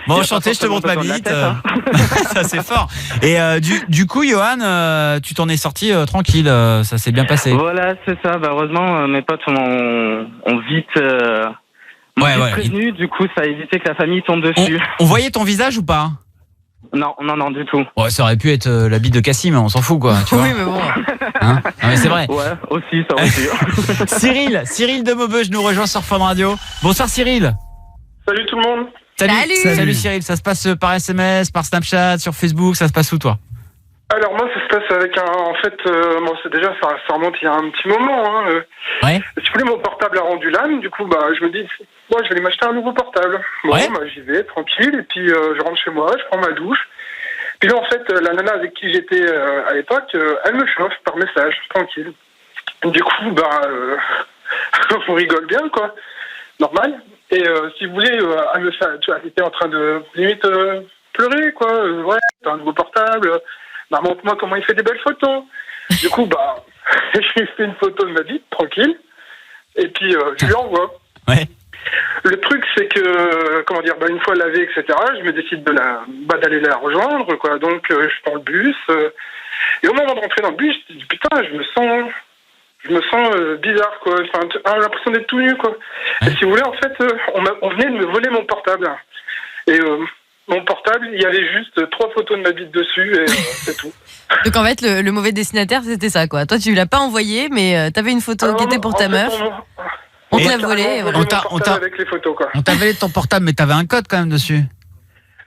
Bon, enchanté, je te montre ma bite. Ça, c'est fort. Et du coup, Johan, tu t'en es sorti tranquille, ça s'est bien passé. Voilà, c'est ça. Bah, heureusement, mes potes ont vite prévenu, du coup, ça a évité que la famille tombe dessus. On voyait ton visage ou pas ? Non, du tout. Ouais, ça aurait pu être la bite de Cassim, on s'en fout quoi. Tu vois. Oui, mais bon. Hein, non, mais c'est vrai. Ouais, aussi, ça aussi. Cyril de Maubeuge nous rejoint sur Fun Radio. Bonsoir Cyril. Salut tout le monde. Salut Cyril, ça se passe par SMS, par Snapchat, sur Facebook, ça se passe où toi ? Alors moi ça se passe avec c'est déjà ça remonte il y a un petit moment. Hein. Ouais. Si vous voulez, mon portable a rendu l'âme, du coup je me dis moi je vais aller m'acheter un nouveau portable. Bon, j'y vais tranquille et puis je rentre chez moi, je prends ma douche. Puis là en fait la nana avec qui j'étais à l'époque, elle me chauffe par message, tranquille. Du coup on rigole bien quoi, normal. Et si vous voulez, elle était en train de limite pleurer quoi. Ouais, t'as un nouveau portable. Bah, montre-moi comment il fait des belles photos. Du coup, je lui fais une photo de ma vie, tranquille. Et puis, je lui envoie. Ouais. Le truc, c'est que, une fois lavée, etc., je me décide d'aller la rejoindre, quoi. Donc, je prends le bus. Et au moment de rentrer dans le bus, je me dis, putain, je me sens bizarre, quoi. Enfin, j'ai l'impression d'être tout nu, quoi. Et si vous voulez, en fait, on venait de me voler mon portable. Et, mon portable, il y avait juste 3 photos de ma bite dessus et c'est tout. Donc en fait, le mauvais destinataire, c'était ça quoi. Toi, tu l'as pas envoyé, mais t'avais une photo qui était pour ta meuf. On te l'a volé. Avec les photos, quoi. On t'a volé ton portable, mais t'avais un code quand même dessus.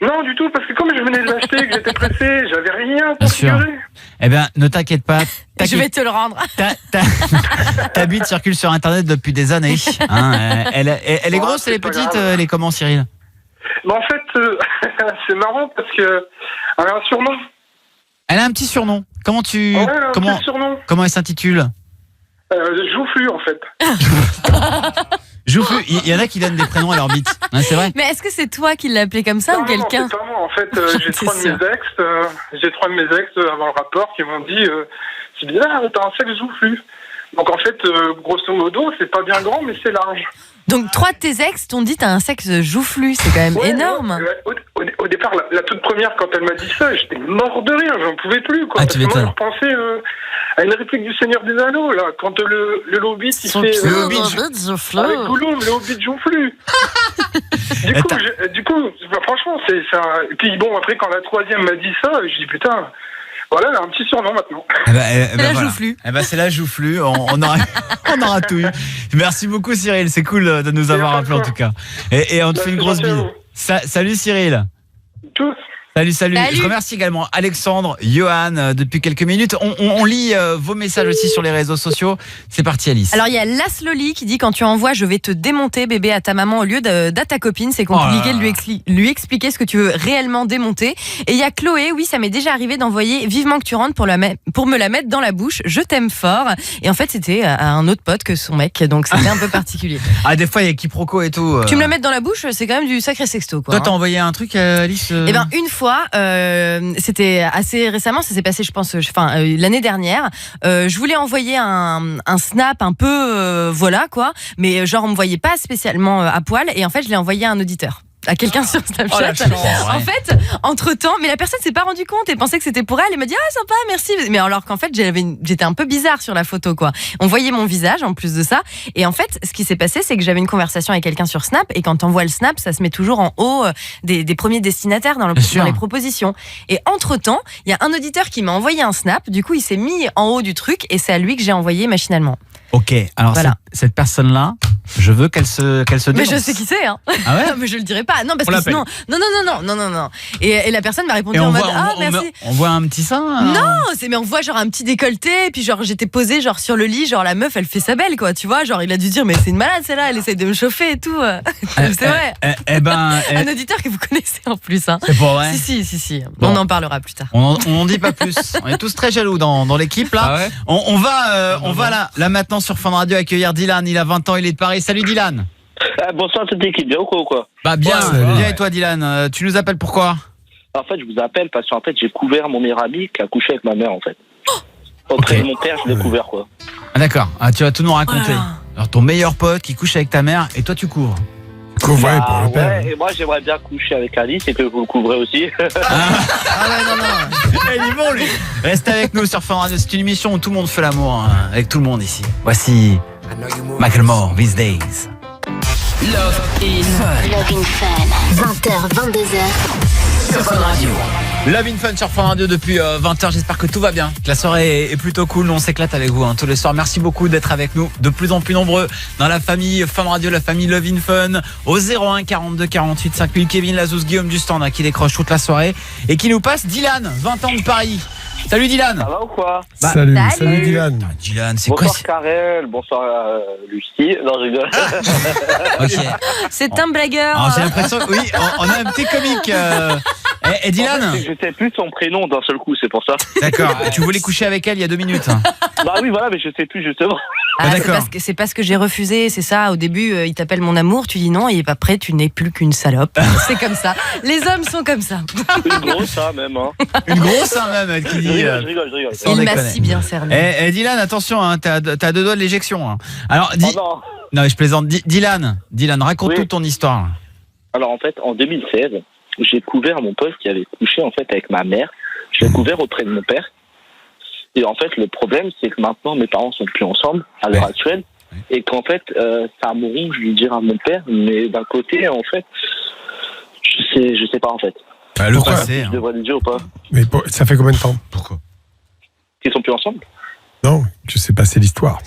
Non, du tout, parce que comme je venais de l'acheter, que j'étais pressé, j'avais rien pour figurer. Eh bien, ne t'inquiète pas. Je vais te le rendre. Ta bite circule sur Internet depuis des années. Hein, elle est grosse, elle est petite, elle est comment, Cyril ? Mais en fait, c'est marrant parce que elle a un surnom. Elle a un petit surnom. Comment petit surnom. Comment elle s'intitule ? Joufflu en fait. Joufflu. Il y en a qui donnent des prénoms à leur bite. Hein, c'est vrai. Mais est-ce que c'est toi qui l'as appelé comme ça ou quelqu'un ? Non, c'est pas moi. En fait, j'ai 3 de mes ex avant le rapport qui m'ont dit c'est bizarre, t'as un sexe joufflu. Donc en fait, grosso modo, c'est pas bien grand, mais c'est large. Donc 3 de tes ex t'ont dit t'as un sexe joufflu, c'est quand même énorme. Au départ, la toute première, quand elle m'a dit ça, j'étais mort de rire, j'en pouvais plus. Quoi, parce que moi, je repensais à une réplique du Seigneur des Anneaux, là, quand le Hobbit, il fait... Le Hobbit joufflu. Avec Gollum, le Hobbit joufflu. Du coup, franchement, c'est ça. Et puis bon, après, quand la 3e m'a dit ça, je dis putain... Voilà, elle a un petit surnom maintenant. C'est la joufflu. C'est la joufflu. On aura tout eu. Merci beaucoup Cyril, c'est cool de nous avoir appelé en tout cas. Et on te fait une grosse bise. Salut Cyril. Tous. Salut. Je remercie également Alexandre, Johan depuis quelques minutes. On lit vos messages aussi sur les réseaux sociaux. C'est parti Alice. Alors il y a Lasloli qui dit quand tu envoies je vais te démonter bébé à ta maman au lieu d'à ta copine, c'est compliqué de lui expliquer ce que tu veux réellement démonter. Et il y a Chloé, oui ça m'est déjà arrivé d'envoyer vivement que tu rentres pour me la mettre dans la bouche, je t'aime fort. Et en fait c'était à un autre pote que son mec, donc c'était un peu particulier. Des fois il y a quiproquo et tout. Tu me la mettes dans la bouche, c'est quand même du sacré sexto quoi. Toi t'as envoyé un truc Alice Eh ben une fois, c'était assez récemment, ça s'est passé je pense l'année dernière, je voulais envoyer un snap un peu voilà quoi, mais genre on me voyait pas spécialement à poil et en fait je l'ai envoyé à un auditeur. À quelqu'un sur Snapchat. En fait, entre-temps, mais la personne s'est pas rendue compte et pensait que c'était pour elle et m'a dit ah sympa, merci. Mais alors qu'en fait, j'étais un peu bizarre sur la photo quoi. On voyait mon visage en plus de ça et en fait, ce qui s'est passé c'est que j'avais une conversation avec quelqu'un sur Snap et quand t'envoies le Snap, ça se met toujours en haut des premiers destinataires dans les propositions. Et entre-temps, il y a un auditeur qui m'a envoyé un Snap, du coup, il s'est mis en haut du truc et c'est à lui que j'ai envoyé machinalement. Ok, alors voilà. Cette personne-là, je veux qu'elle se dénonce. Mais je sais qui c'est, hein. Ah ouais. Mais je le dirai pas. Non, parce que sinon, non. Et la personne m'a répondu en mode merci. On voit un petit sein. Non, mais on voit genre un petit décolleté, puis genre j'étais posée genre sur le lit, genre la meuf elle fait sa belle quoi, tu vois, genre il a dû dire mais c'est une malade celle-là, elle essaye de me chauffer et tout. C'est vrai. Un auditeur que vous connaissez en plus, hein. C'est pas vrai. Si. Bon. On en parlera plus tard. On n'en dit pas plus. On est tous très jaloux dans l'équipe là. Ah ouais. On va là maintenant sur Fun Radio accueillir Dylan. Il a 20 ans, il est de Paris. Salut Dylan. Bonsoir toute l'équipe, bien ou quoi? Bien et toi Dylan, tu nous appelles pourquoi? En fait, je vous appelle parce qu'en fait, j'ai couvert mon meilleur ami qui a couché avec ma mère, en fait. Auprès de mon père, je l'ai couvert, quoi. Ah, d'accord. Ah, tu vas tout nous raconter. Alors, ton meilleur pote qui couche avec ta mère et toi, tu couvres. Couvrir pour le père. Ouais, et moi, j'aimerais bien coucher avec Alice et que vous le couvrez aussi. Ah ouais, non. Il est bon, lui. Restez avec nous sur Fun Radio. C'est une émission où tout le monde fait l'amour, hein, avec tout le monde ici. Voici Macklemore, These Days. Love in Fun. Love in Fun. 20h, 22h. Sur Fun Radio. Love in Fun sur Fun Radio depuis 20h. J'espère que tout va bien, que la soirée est plutôt cool. On s'éclate avec vous tous les soirs. Merci beaucoup d'être avec nous, de plus en plus nombreux dans la famille Fun Radio, la famille Love in Fun. Au 01 42 48 5000. Kevin Lazous, Guillaume du stand qui décroche toute la soirée et qui nous passe Dylan, 20 ans de Paris. Salut Dylan. Ça va ou quoi? Salut Dylan. Dylan, c'est bonsoir quoi? Bonsoir Karel, bonsoir Lucie. Non, je rigole. Ok. C'est un blagueur. Alors, j'ai l'impression que oui, on a un petit comique. Et Dylan, en fait, je sais plus son prénom d'un seul coup, c'est pour ça. D'accord. Tu voulais coucher avec elle il y a 2 minutes. Bah oui, voilà, mais je sais plus justement. Ah, c'est parce que j'ai refusé, c'est ça. Au début, il t'appelle mon amour, tu dis non, il est pas prêt, tu n'es plus qu'une salope. C'est comme ça. Les hommes sont comme ça. Une grosse, hein, même. Hein. Une grosse, hein, même, qui dit. Je rigole. Il m'a si bien cerné. Et Dylan, attention, hein, t'as 2 doigts de l'éjection. Hein. Alors, non. Non, je plaisante. Dylan, raconte toute ton histoire. Alors, en fait, en 2016, j'ai couvert mon pote qui avait couché en fait avec ma mère. Je l'ai couvert auprès de mon père. Et en fait, le problème, c'est que maintenant, mes parents sont plus ensemble à l'heure actuelle. Et qu'en fait, ça me ronge, je lui dire à mon père. Mais d'un côté, en fait, je sais pas en fait. Le passé. Je devrais le dire ou pas? Mais ça fait combien de temps? Pourquoi? Qu'ils sont plus ensemble? Non, je sais pas, c'est l'histoire.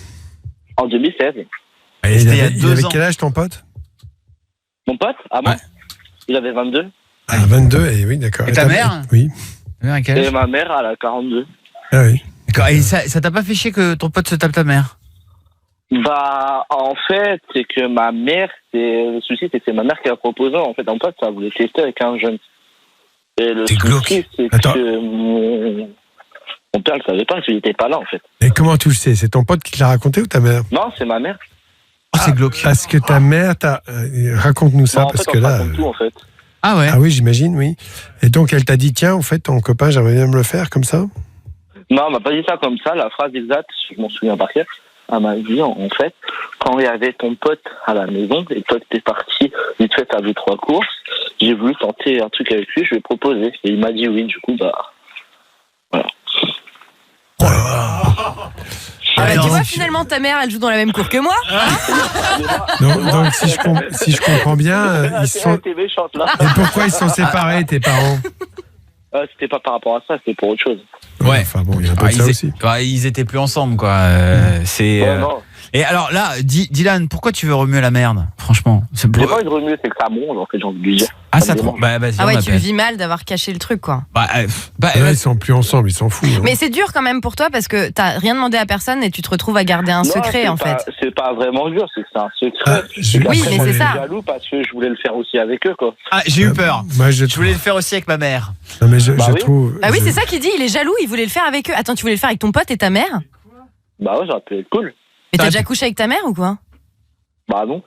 En 2016. Il avait quel âge ton pote? Mon pote? Ah bon? Il avait 22. Ah, 22, et oui, d'accord. Et ta mère? Oui. Et ma mère, elle a 42. Ah oui. D'accord. Et ça t'a pas fait chier que ton pote se tape ta mère? Bah, en fait, c'est que ma mère, le souci, c'est que c'est ma mère qui a proposé. En fait, en pote, ça voulait tester avec un jeune. Et le souci, c'est que mon père ne savait pas, qu'il n'était pas là, en fait. Et comment tu le sais? C'est ton pote qui te l'a raconté ou ta mère? Non, c'est ma mère. Oh, c'est glauque. Parce que ta mère raconte-nous ça, non, parce fait, que là. Tout, en fait. Ah ouais. Ah oui, j'imagine, oui. Et donc, elle t'a dit, tiens, en fait, ton copain, j'aimerais bien me le faire, comme ça? Non, elle m'a pas dit ça comme ça. La phrase exacte, je m'en souviens par cœur. Elle m'a dit, en fait, quand il y avait ton pote à la maison, et toi, t'es parti, vite fait, t'as vu 3 courses, j'ai voulu tenter un truc avec lui, je lui ai proposé. Et il m'a dit oui, du coup, bah, voilà. Tu vois, finalement, ta mère, elle joue dans la même cour que moi. Donc, si je comprends bien, ils sont. Méchante, là. Et pourquoi ils sont séparés, tes parents? C'était pas par rapport à ça, c'était pour autre chose. Ouais. Enfin bon, il y a un peu de ça aussi. Ils étaient plus ensemble, quoi. Non. Et alors là, Dylan, pourquoi tu veux remuer la merde? Franchement, c'est pas de remuer, c'est que ça monte, en fait, j'ai envie de lui dire. Ah, ça te vas-y, ah ouais, tu le vis mal d'avoir caché le truc, quoi. Ils sont plus ensemble, ils s'en foutent. Hein. Mais c'est dur quand même pour toi parce que t'as rien demandé à personne et tu te retrouves à garder un secret, en fait. C'est pas vraiment dur, c'est que c'est un secret. Oui, mais c'est ça. Je suis jaloux parce que je voulais le faire aussi avec eux, quoi. Ah, j'ai eu peur. Moi, je voulais le faire aussi avec ma mère. Non, mais je trouve. Ah oui, c'est ça qu'il dit, il est jaloux, il voulait le faire avec eux. Attends, tu voulais le faire avec ton pote et ta mère? Bah ouais, j'aurais pu être cool. Mais t'as déjà couché avec ta mère ou quoi? Bah non.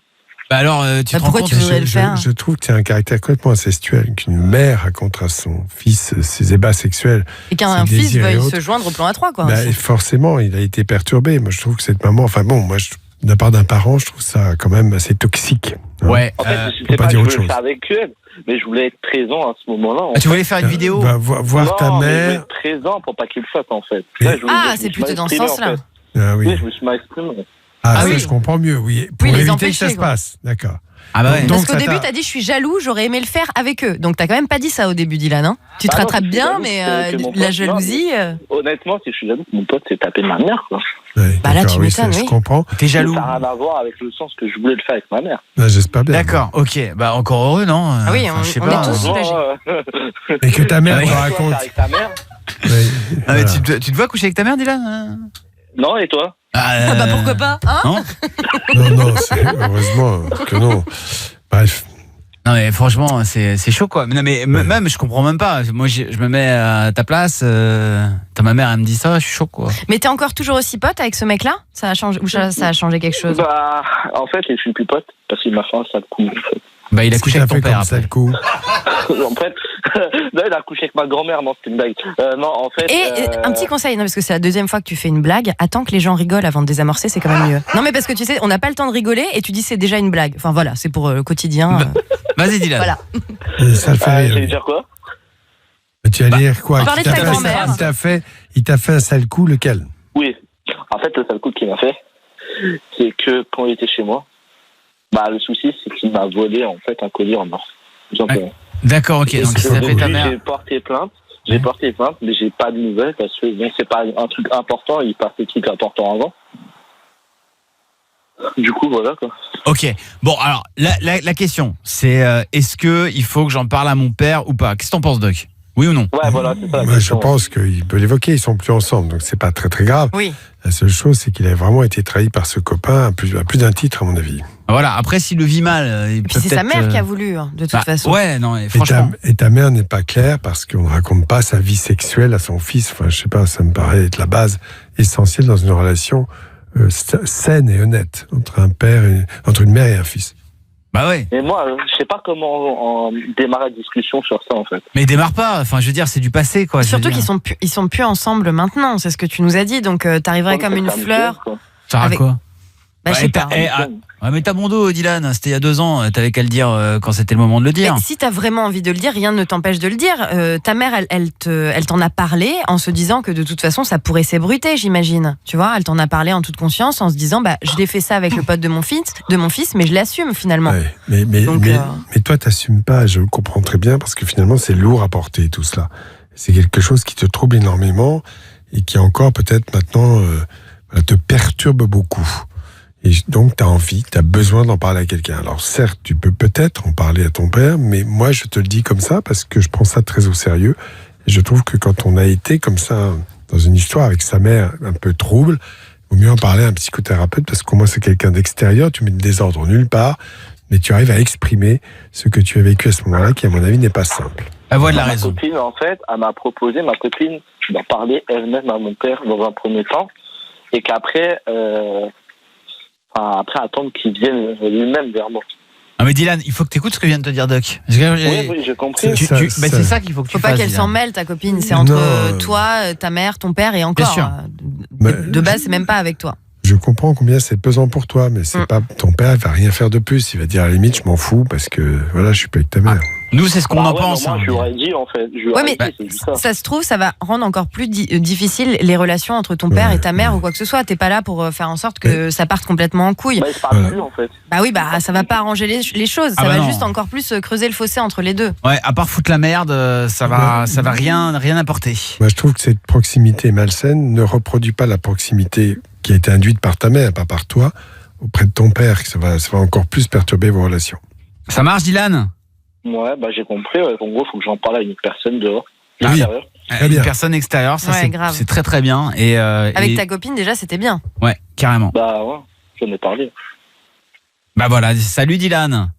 Bah alors, pourquoi tu voudrais le faire? Je trouve que c'est un caractère complètement incestuel, qu'une mère raconte à son fils ses ébats sexuels. Et qu'un fils veuille se joindre au plan A3, quoi. Bah, forcément, il a été perturbé. Moi, je trouve que cette maman, de la part d'un parent, je trouve ça quand même assez toxique. Hein. Ouais. En fait, c'est pas que je voulais le faire avec eux, mais je voulais être présent à ce moment-là. Tu voulais faire une vidéo? Voir ta mère. Je voulais être présent pour pas qu'il le fasse, en fait. C'est plutôt dans ce sens-là. Ah oui. Oui, je me suis mal exprimé. Je comprends mieux, oui. Pour éviter que ça se passe, d'accord. Ah bah ouais. Parce qu'au début, t'as dit je suis jaloux, j'aurais aimé le faire avec eux. Donc t'as quand même pas dit ça au début, Dylan. Hein, tu te rattrapes bien, mais la jalousie. Honnêtement, si je suis jaloux, mon pote s'est tapé ma mère, quoi. Ouais, bah là, tu m'étonnes, oui. Je comprends. T'es jaloux. Ça n'a rien à voir avec le sens que je voulais le faire avec ma mère. J'espère bien. D'accord, ok. Bah encore heureux, non? Ah oui, on est tous soulagés. Et que ta mère te raconte. Avec ta mère. Mais tu te vois coucher avec ta mère, Dylan? Non, et toi? Bah pourquoi pas, hein? Non, heureusement que non. Bref. Non mais franchement, c'est chaud, quoi. Non mais même, je comprends même pas. Moi, je me mets à ta place. Ma mère, elle me dit ça, je suis chaud, quoi. Mais t'es encore toujours aussi pote avec ce mec-là? Ça a changé ou ça a changé quelque chose? Bah, en fait, je suis plus pote parce qu'il m'a fait un sale coup. En fait. Bah, il a couché avec ton père après. En fait, Non, il a couché avec ma grand-mère, non, c'était une blague. Non, en fait. Et un petit conseil, non, parce que c'est la deuxième fois que tu fais une blague. Attends que les gens rigolent avant de désamorcer, c'est quand même mieux. Non, mais parce que tu sais, on n'a pas le temps de rigoler et tu dis c'est déjà une blague. Enfin voilà, c'est pour le quotidien. Vas-y, dis-le. Voilà. Ça le fait rire. J'allais dire quoi? Tu allais dire quoi? On parlait de ta grand-mère. Il t'a fait un sale coup, lequel? Oui. En fait, le sale coup qu'il m'a fait, c'est que quand il était chez moi, le souci, c'est qu'il m'a volé en fait un collier en or. D'accord, ok. Donc ça fait ta mère. J'ai porté plainte, mais j'ai pas de nouvelles parce que c'est pas un truc important. Il passe des trucs importants avant. Du coup, voilà quoi. Ok. Bon, alors la question, c'est est-ce que il faut que j'en parle à mon père ou pas? Qu'est-ce que t'en penses, Doc? Oui ou non? Ouais, voilà, c'est ça. Je pense qu'il peut l'évoquer. Ils sont plus ensemble, donc c'est pas très très grave. Oui. La seule chose, c'est qu'il a vraiment été trahi par ce copain à plus d'un titre, à mon avis. Voilà. Après, s'il le vit mal, il peut c'est sa mère qui a voulu, de toute façon. Ouais, non, franchement. Et ta mère n'est pas claire parce qu'on ne raconte pas sa vie sexuelle à son fils. Enfin, je sais pas, ça me paraît être la base essentielle dans une relation saine et honnête entre une mère et un fils. Bah ouais. Et moi, je sais pas comment démarrer la discussion sur ça en fait. Mais démarre pas. Enfin, je veux dire, c'est du passé, quoi. Surtout qu'ils sont plus ensemble maintenant. C'est ce que tu nous as dit. Donc, t'arriverais comme une fleur. Ça avec... quoi? Je sais pas. Mais t'as bon dos, Dylan. C'était il y a 2 ans. T'avais qu'à le dire quand c'était le moment de le dire. Mais si t'as vraiment envie de le dire, rien ne t'empêche de le dire. Ta mère, elle t'en a parlé en se disant que de toute façon, ça pourrait s'ébruiter, j'imagine. Tu vois, elle t'en a parlé en toute conscience, en se disant, je l'ai fait ça avec le pote de mon fils, mais je l'assume finalement. Ouais, mais toi, t'assumes pas. Je comprends très bien parce que finalement, c'est lourd à porter tout cela. C'est quelque chose qui te trouble énormément et qui encore peut-être maintenant te perturbe beaucoup. Et donc, tu as besoin d'en parler à quelqu'un. Alors, certes, tu peux peut-être en parler à ton père, mais moi, je te le dis comme ça parce que je prends ça très au sérieux. Et je trouve que quand on a été comme ça dans une histoire avec sa mère un peu trouble, il vaut mieux en parler à un psychothérapeute parce qu'au moins, c'est quelqu'un d'extérieur. Tu mets le désordre nulle part, mais tu arrives à exprimer ce que tu as vécu à ce moment-là, qui, à mon avis, n'est pas simple. La voix de la raison. Ma copine, en fait, elle m'a proposé, d'en parler elle-même à mon père dans un premier temps, et qu'après... après attendre qu'il vienne lui-même vers moi. Ah mais Dylan, il faut que tu écoutes ce que vient de te dire Doc. Oui, j'ai compris. C'est ça qu'il faut que tu fasses. Faut pas qu'elle s'en mêle, ta copine. C'est entre toi, ta mère, ton père et encore. De base, c'est même pas avec toi. Je comprends combien c'est pesant pour toi, mais c'est pas ton père, il va rien faire de plus. Il va dire à la limite, je m'en fous parce que voilà, je suis pas avec ta mère. Nous, c'est ce qu'on en pense. Moi, je lui aurais dit en fait. Ça se trouve, ça va rendre encore plus difficile les relations entre ton père et ta mère ou quoi que ce soit. T'es pas là pour faire en sorte que ça parte complètement en couille. Il se parle plus en fait. Ça va pas arranger les choses. Ça va juste encore plus creuser le fossé entre les deux. Ouais, à part foutre la merde, ça va rien apporter. Moi, je trouve que cette proximité malsaine ne reproduit pas la proximité qui a été induite par ta mère, pas par toi, auprès de ton père. Ça va encore plus perturber vos relations. Ça marche, Dylan? Ouais, j'ai compris. En gros, il faut que j'en parle à une personne dehors. Oui. Une personne extérieure, ça c'est très très bien. Avec ta copine, déjà, c'était bien. Ouais, carrément. Ouais, j'en ai parlé. Voilà, salut Dylan.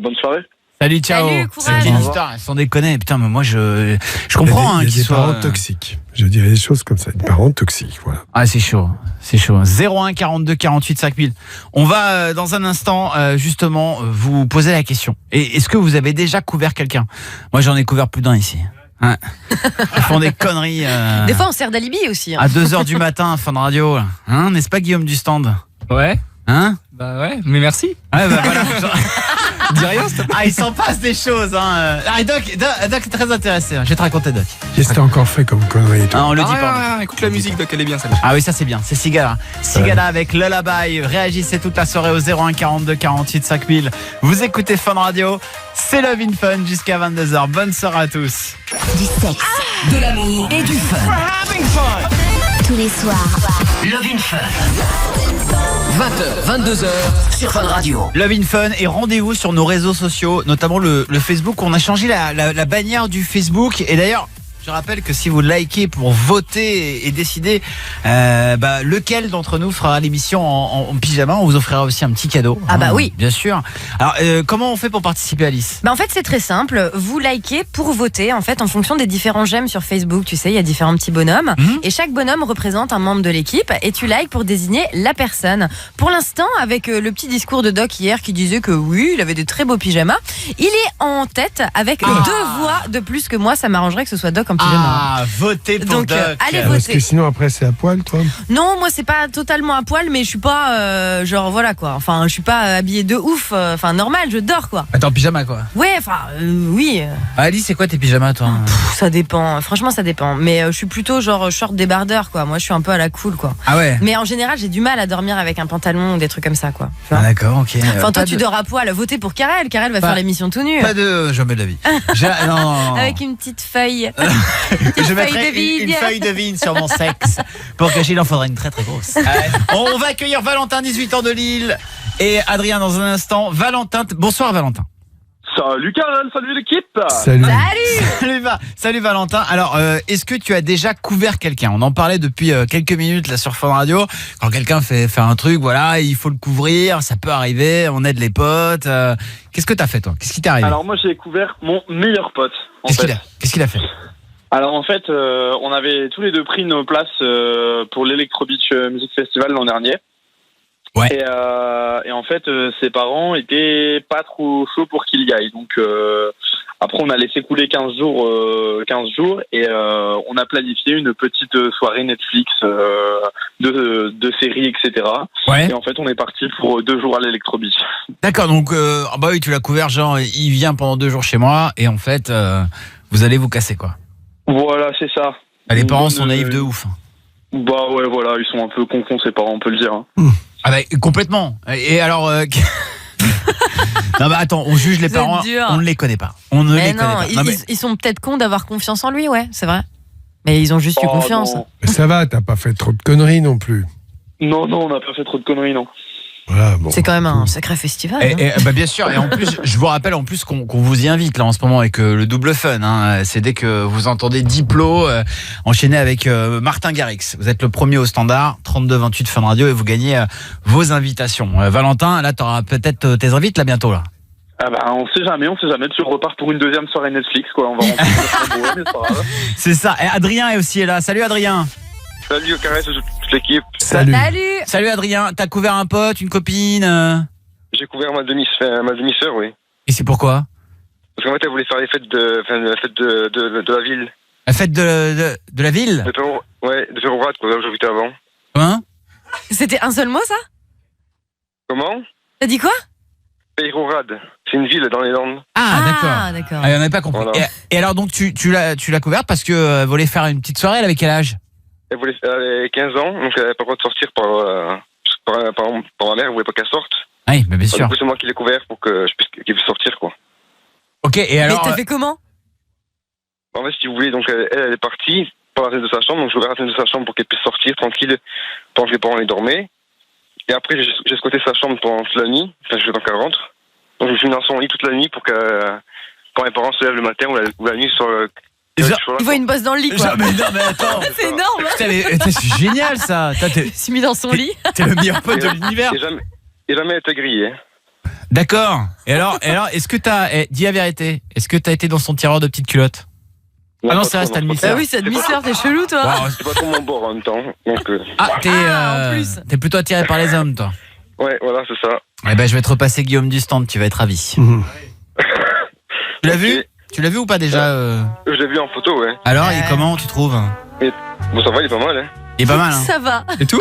Bonne soirée. Salut, ciao. Salut, courage. C'est une histoire, sans déconner. Putain, mais moi je comprends qu'il soit parents toxiques. Je dirais des choses comme ça, des parents toxiques, voilà. Ah, c'est chaud. 01 42 48 5000. On va dans un instant justement vous poser la question. Et est-ce que vous avez déjà couvert quelqu'un? Moi, j'en ai couvert plus d'un ici. Ouais. Ils font des conneries. Des fois, on sert d'alibi aussi. À 2h du matin, fin de radio. N'est-ce pas, Guillaume du stand? Ouais. Bah ouais, mais merci. Ouais, voilà. Dis rien, s'il te plaît. Il s'en passe des choses. Doc est très intéressé. Je vais te raconter, Doc. Qu'est-ce que t'as encore fait comme connerie et tout? On le dit pas. Écoute la musique, Doc, elle est bien celle-là. Ah oui, ça c'est bien. C'est Sigala. Sigala avec Lullaby. Réagissez toute la soirée au 01 42 48 5000. Vous écoutez Fun Radio. C'est Love in Fun jusqu'à 22h. Bonne soirée à tous. Du sexe, de l'amour et du fun. tous les soirs. Love in Fun. 20h, 22h sur Fun Radio. Love in Fun et rendez-vous sur nos réseaux sociaux, notamment le Facebook. On a changé la bannière du Facebook. Et d'ailleurs, Je rappelle que si vous likez pour voter et décider lequel d'entre nous fera l'émission en pyjama, on vous offrira aussi un petit cadeau. Ah bah oui. Bien sûr. Alors, comment on fait pour participer, Alice ? En fait, c'est très simple. Vous likez pour voter, en fait, en fonction des différents j'aime sur Facebook. Tu sais, il y a différents petits bonhommes. Et chaque bonhomme représente un membre de l'équipe. Et tu likes pour désigner la personne. Pour l'instant, avec le petit discours de Doc hier qui disait que oui, il avait des très beaux pyjamas, il est en tête avec 2 voix de plus que moi. Ça m'arrangerait que ce soit Doc en pyjama. Ah, votez pour Doc. Allez Parce voter. que sinon, après, c'est à poil, toi ? Non, moi, c'est pas totalement à poil, mais je suis pas, voilà quoi. Enfin, je suis pas habillée de ouf. Enfin, normal, je dors quoi. Attends, en pyjama quoi ? Ouais, enfin, oui. Alice, c'est quoi tes pyjamas, toi ? Ça dépend. Franchement, ça dépend. Mais je suis plutôt genre short débardeur quoi. Moi, je suis un peu à la cool quoi. Ah ouais. Mais en général, j'ai du mal à dormir avec un pantalon ou des trucs comme ça quoi. Tu vois. Ah d'accord, ok. Enfin, toi, tu dors à poil. Votez pour Karel. Karel va faire l'émission tout nu. Pas de jamais de la vie. Non. Avec une petite feuille. Je mettrai une feuille de vigne sur mon sexe. Pour cacher, il en faudra une très très grosse. On va accueillir Valentin, 18 ans de Lille, et Adrien dans un instant. Valentin, bonsoir Valentin. Salut Karel, salut l'équipe. Salut Valentin. Alors, est-ce que tu as déjà couvert quelqu'un ? On en parlait depuis quelques minutes là sur Fun Radio. Quand quelqu'un fait un truc, voilà, il faut le couvrir, ça peut arriver, on aide les potes. Qu'est-ce que t'as fait toi ? Qu'est-ce qui t'est arrivé ? Alors moi j'ai couvert mon meilleur pote. Qu'est-ce qu'il a fait ? Alors en fait, on avait tous les deux pris nos places pour l'Electro Beach Music Festival l'an dernier. Ouais. Et en fait, ses parents étaient pas trop chauds pour qu'il y aille. Donc après, on a laissé couler 15 jours et on a planifié une petite soirée Netflix de séries, etc. Ouais. Et en fait, on est parti pour 2 jours à l'Electro Beach. D'accord, donc bah oui, tu l'as couvert, genre il vient pendant 2 jours chez moi et en fait, vous allez vous casser quoi. Voilà, c'est ça. Les parents sont naïfs de ouf. Bah ouais, voilà, ils sont un peu cons ses parents, on peut le dire. Hein. Ah bah complètement. Et alors non bah attends, on juge les parents, on ne les connaît pas. On ne les connaît pas. Ils sont peut-être cons d'avoir confiance en lui, ouais, c'est vrai. Mais ils ont juste eu confiance. Mais ça va, t'as pas fait trop de conneries non plus. Non, on n'a pas fait trop de conneries, non. Voilà, bon. C'est quand même un sacré festival. Bah bien sûr, et en plus, je vous rappelle en plus qu'on vous y invite là en ce moment avec le double fun. Hein, c'est dès que vous entendez Diplo enchaîné avec Martin Garrix. Vous êtes le premier au standard, 32-28 Fun Radio et vous gagnez vos invitations. Valentin, là t'auras peut-être tes invites là bientôt là. Ah bah on sait jamais, tu repars pour une deuxième soirée Netflix quoi, on va rentrer mais c'est pas grave. C'est ça, et Adrien est aussi là. Salut Adrien. Salut Karel, toute l'équipe. Salut Adrien, t'as couvert un pote, une copine J'ai couvert ma demi-sœur, oui. Et c'est pourquoi ? Parce qu'en fait elle voulait faire la fête de la ville. La fête de la ville ? De Ferrorat, quoi, là où j'habitais avant. Hein ? C'était un seul mot ça ? Comment ? T'as dit quoi ? Ferrorat, c'est une ville dans les Landes. Ah d'accord. On n'avait pas compris. Voilà. Et alors donc tu l'as couverte parce que voulait faire une petite soirée, elle avait quel âge ? Elle avait 15 ans, donc elle n'avait pas le droit de sortir par ma mère, elle voulait pas qu'elle sorte. Oui, mais bien sûr. Du coup, c'est moi qui l'ai couvert pour qu'elle puisse sortir, quoi. Ok, et alors... Mais t'as fait comment ? En fait, si vous voulez, donc elle est partie par la fenêtre de sa chambre, donc je ouvert la fenêtre de sa chambre pour qu'elle puisse sortir tranquille pendant que les parents les dormaient. Et après, j'ai squatté sa chambre pendant toute la nuit, enfin, je temps qu'elle rentre. Donc je me suis mis dans son lit toute la nuit pour que quand mes parents se lèvent le matin ou la nuit sur le... Il voit une bosse dans le lit quoi. Mais non mais attends. C'est énorme. Putain, mais c'est génial ça. Il s'est mis dans son lit. T'es le meilleur pote de l'univers. Et jamais été grillé. D'accord. Et alors, est-ce que dis la vérité, est-ce que t'as été dans son tireur de petites culottes ? Ah non, c'est vrai, c'est ta demi-sœur. Ah oui, c'est ta demi-sœur, t'es chelou toi. Wow, c'est pas trop mon bord en même temps. Donc, en plus. T'es plutôt attiré par les hommes toi. Ouais, voilà, c'est ça. Eh ben je vais te repasser Guillaume du stand, tu vas être ravi. Tu l'as vu ? Tu l'as vu ou pas déjà Je l'ai vu en photo, ouais. Alors, il est comment, tu trouves ? Bon, ça va, il est pas mal, hein. Il est pas mal, hein. Ça va. Et tout ?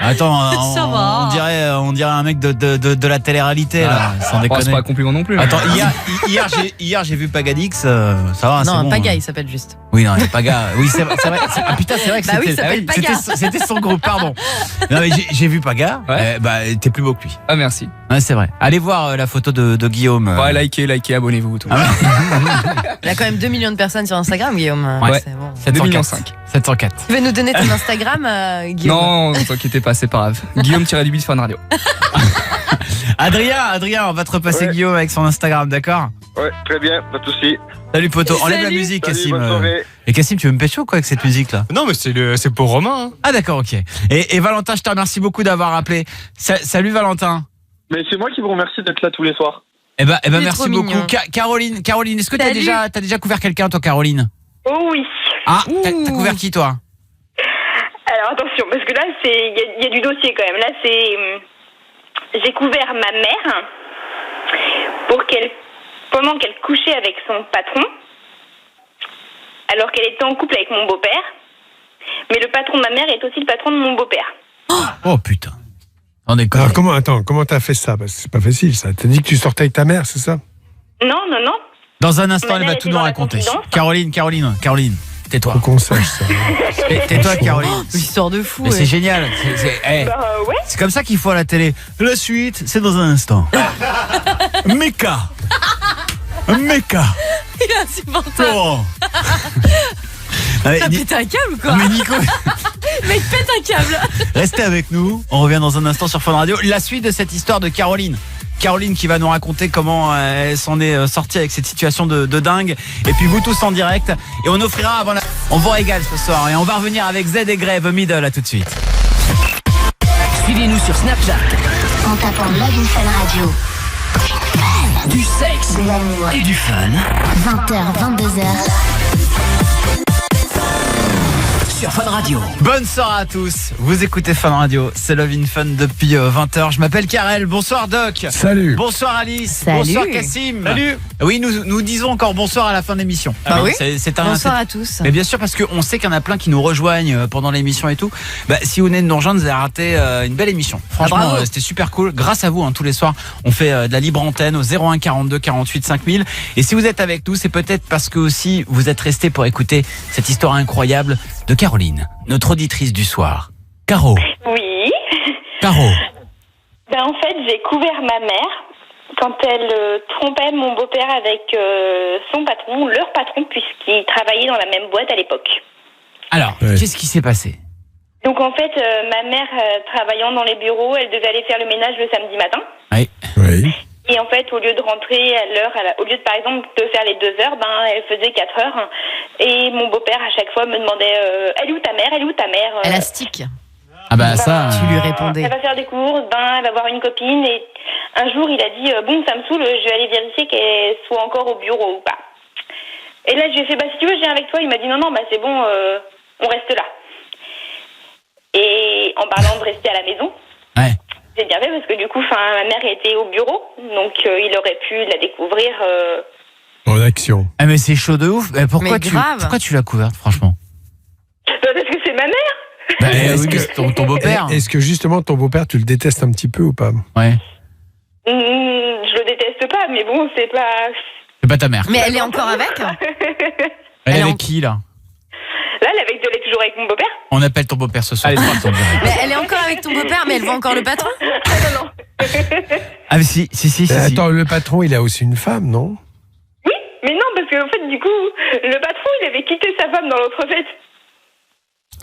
Attends, ça va. On dirait un mec de la télé-réalité, là, sans déconner. C'est pas un compliment non plus. Attends, hier j'ai vu Pagadix, ça va, c'est bon. Non, Paga, il s'appelle juste. Oui, non, Paga. Oui, c'est vrai. Ah putain, c'est vrai que c'était son groupe, pardon. Non, mais j'ai vu Paga. Ouais. T'es plus beau que lui. Ah, merci. Ouais, c'est vrai. Allez voir la photo de Guillaume. Ouais, likez, abonnez-vous. Tout. Il y a quand même 2 millions de personnes sur Instagram, Guillaume. Ouais, c'est bon. 2,5 millions. 704. Tu veux nous donner ton Instagram, Guillaume ? Non, ne t'inquiétez pas, c'est pas grave. Guillaume-du8 Fun Radio. Adrien, on va te repasser Guillaume avec son Instagram, d'accord ? Ouais, très bien, pas de soucis. Salut poto, enlève la musique, Cassim. Cassim. Et Cassim, tu veux me pécho quoi avec cette musique là? Non, mais c'est pour Romain. Hein. Ah d'accord, ok. Et Valentin, je te remercie beaucoup d'avoir appelé. Salut Valentin. Mais c'est moi qui vous remercie d'être là tous les soirs. Eh ben merci beaucoup. Caroline, est-ce que t'as déjà couvert quelqu'un toi, Caroline? Oh oui. Ah, t'as couvert qui toi? Alors attention, parce que là, il y a du dossier quand même. Là, j'ai couvert ma mère pendant qu'elle couchait avec son patron, alors qu'elle était en couple avec mon beau-père. Mais le patron de ma mère est aussi le patron de mon beau-père. Oh putain. Alors comment t'as fait ça? Parce que c'est pas facile ça. T'as dit que tu sortais avec ta mère, c'est ça? Non. Dans un instant, elle va tout nous raconter. Caroline, tais-toi. Faut qu'on sache ça. Tais-toi, Caroline. Histoire de fou. Mais c'est génial. C'est comme ça qu'il faut à la télé. La suite, c'est dans un instant. Mecca. Il est insupportable. Oh. T'as pété un câble ou quoi? Mais Nico. Mec, pète un câble. Restez avec nous. On revient dans un instant sur Fun Radio. La suite de cette histoire de Caroline. Caroline qui va nous raconter comment elle s'en est sortie avec cette situation de dingue. Et puis vous tous en direct. Et on offrira avant la... On vous régale ce soir. Et on va revenir avec Z et Grave Middle. À tout de suite. Suivez-nous sur Snapchat. En tapant Love Fun Radio. Du sexe, de l'amour et du fun. 20h, 22h. Sur Fun Radio. Bonne soirée à tous. Vous écoutez Fun Radio. C'est Love in Fun depuis 20h. Je m'appelle Karel. Bonsoir Doc. Salut. Bonsoir Alice. Salut. Bonsoir Cassim. Salut. Oui, nous disons encore bonsoir à la fin de l'émission. Oui. Bonsoir à tous. Mais bien sûr, parce qu'on sait qu'il y en a plein qui nous rejoignent pendant l'émission et tout. Si vous venez de nous rejoindre, vous avez raté une belle émission. Franchement, c'était super cool. Grâce à vous, tous les soirs, on fait de la libre antenne au 01 42 48 5000. Et si vous êtes avec nous, c'est peut-être parce que aussi vous êtes restés pour écouter cette histoire incroyable de Caroline, notre auditrice du soir. Caro. Oui. Caro. En fait, j'ai couvert ma mère quand elle trompait mon beau-père avec son patron, leur patron, puisqu'ils travaillaient dans la même boîte à l'époque. Alors, qu'est-ce qui s'est passé? Donc en fait, ma mère, travaillant dans les bureaux, elle devait aller faire le ménage le samedi matin. Oui. Et en fait, au lieu de rentrer à l'heure, au lieu de par exemple de faire les 2 heures, elle faisait 4 heures. Et mon beau-père à chaque fois me demandait elle est où ta mère? Élastique. Ah bah ça. Tu lui répondais. Elle va faire des courses, elle va voir une copine. Et un jour, il a dit bon, ça me saoule, je vais aller vérifier qu'elle soit encore au bureau ou pas. Et là, je lui ai fait si tu veux, je viens avec toi. Il m'a dit non, c'est bon, on reste là. Et en parlant de rester à la maison. Ouais. J'ai bien fait parce que du coup, ma mère était au bureau, donc il aurait pu la découvrir. En action. Ah mais c'est chaud de ouf. Pourquoi tu l'as couverte, franchement? Parce que c'est ma mère. Oui, ton beau-père. Est-ce que justement ton beau-père, tu le détestes un petit peu ou pas? Ouais. Je le déteste pas, mais bon, c'est pas. C'est pas ta mère. Mais elle est encore avec? Elle est avec qui là? Là, elle est toujours avec mon beau-père. On appelle ton beau-père ce soir. Mais elle est encore avec ton beau-père, mais elle voit encore le patron? Non. Ah mais si. Attends, le patron, il a aussi une femme, non? Oui, mais non, parce que en fait, du coup, le patron, il avait quitté sa femme dans l'autre fête.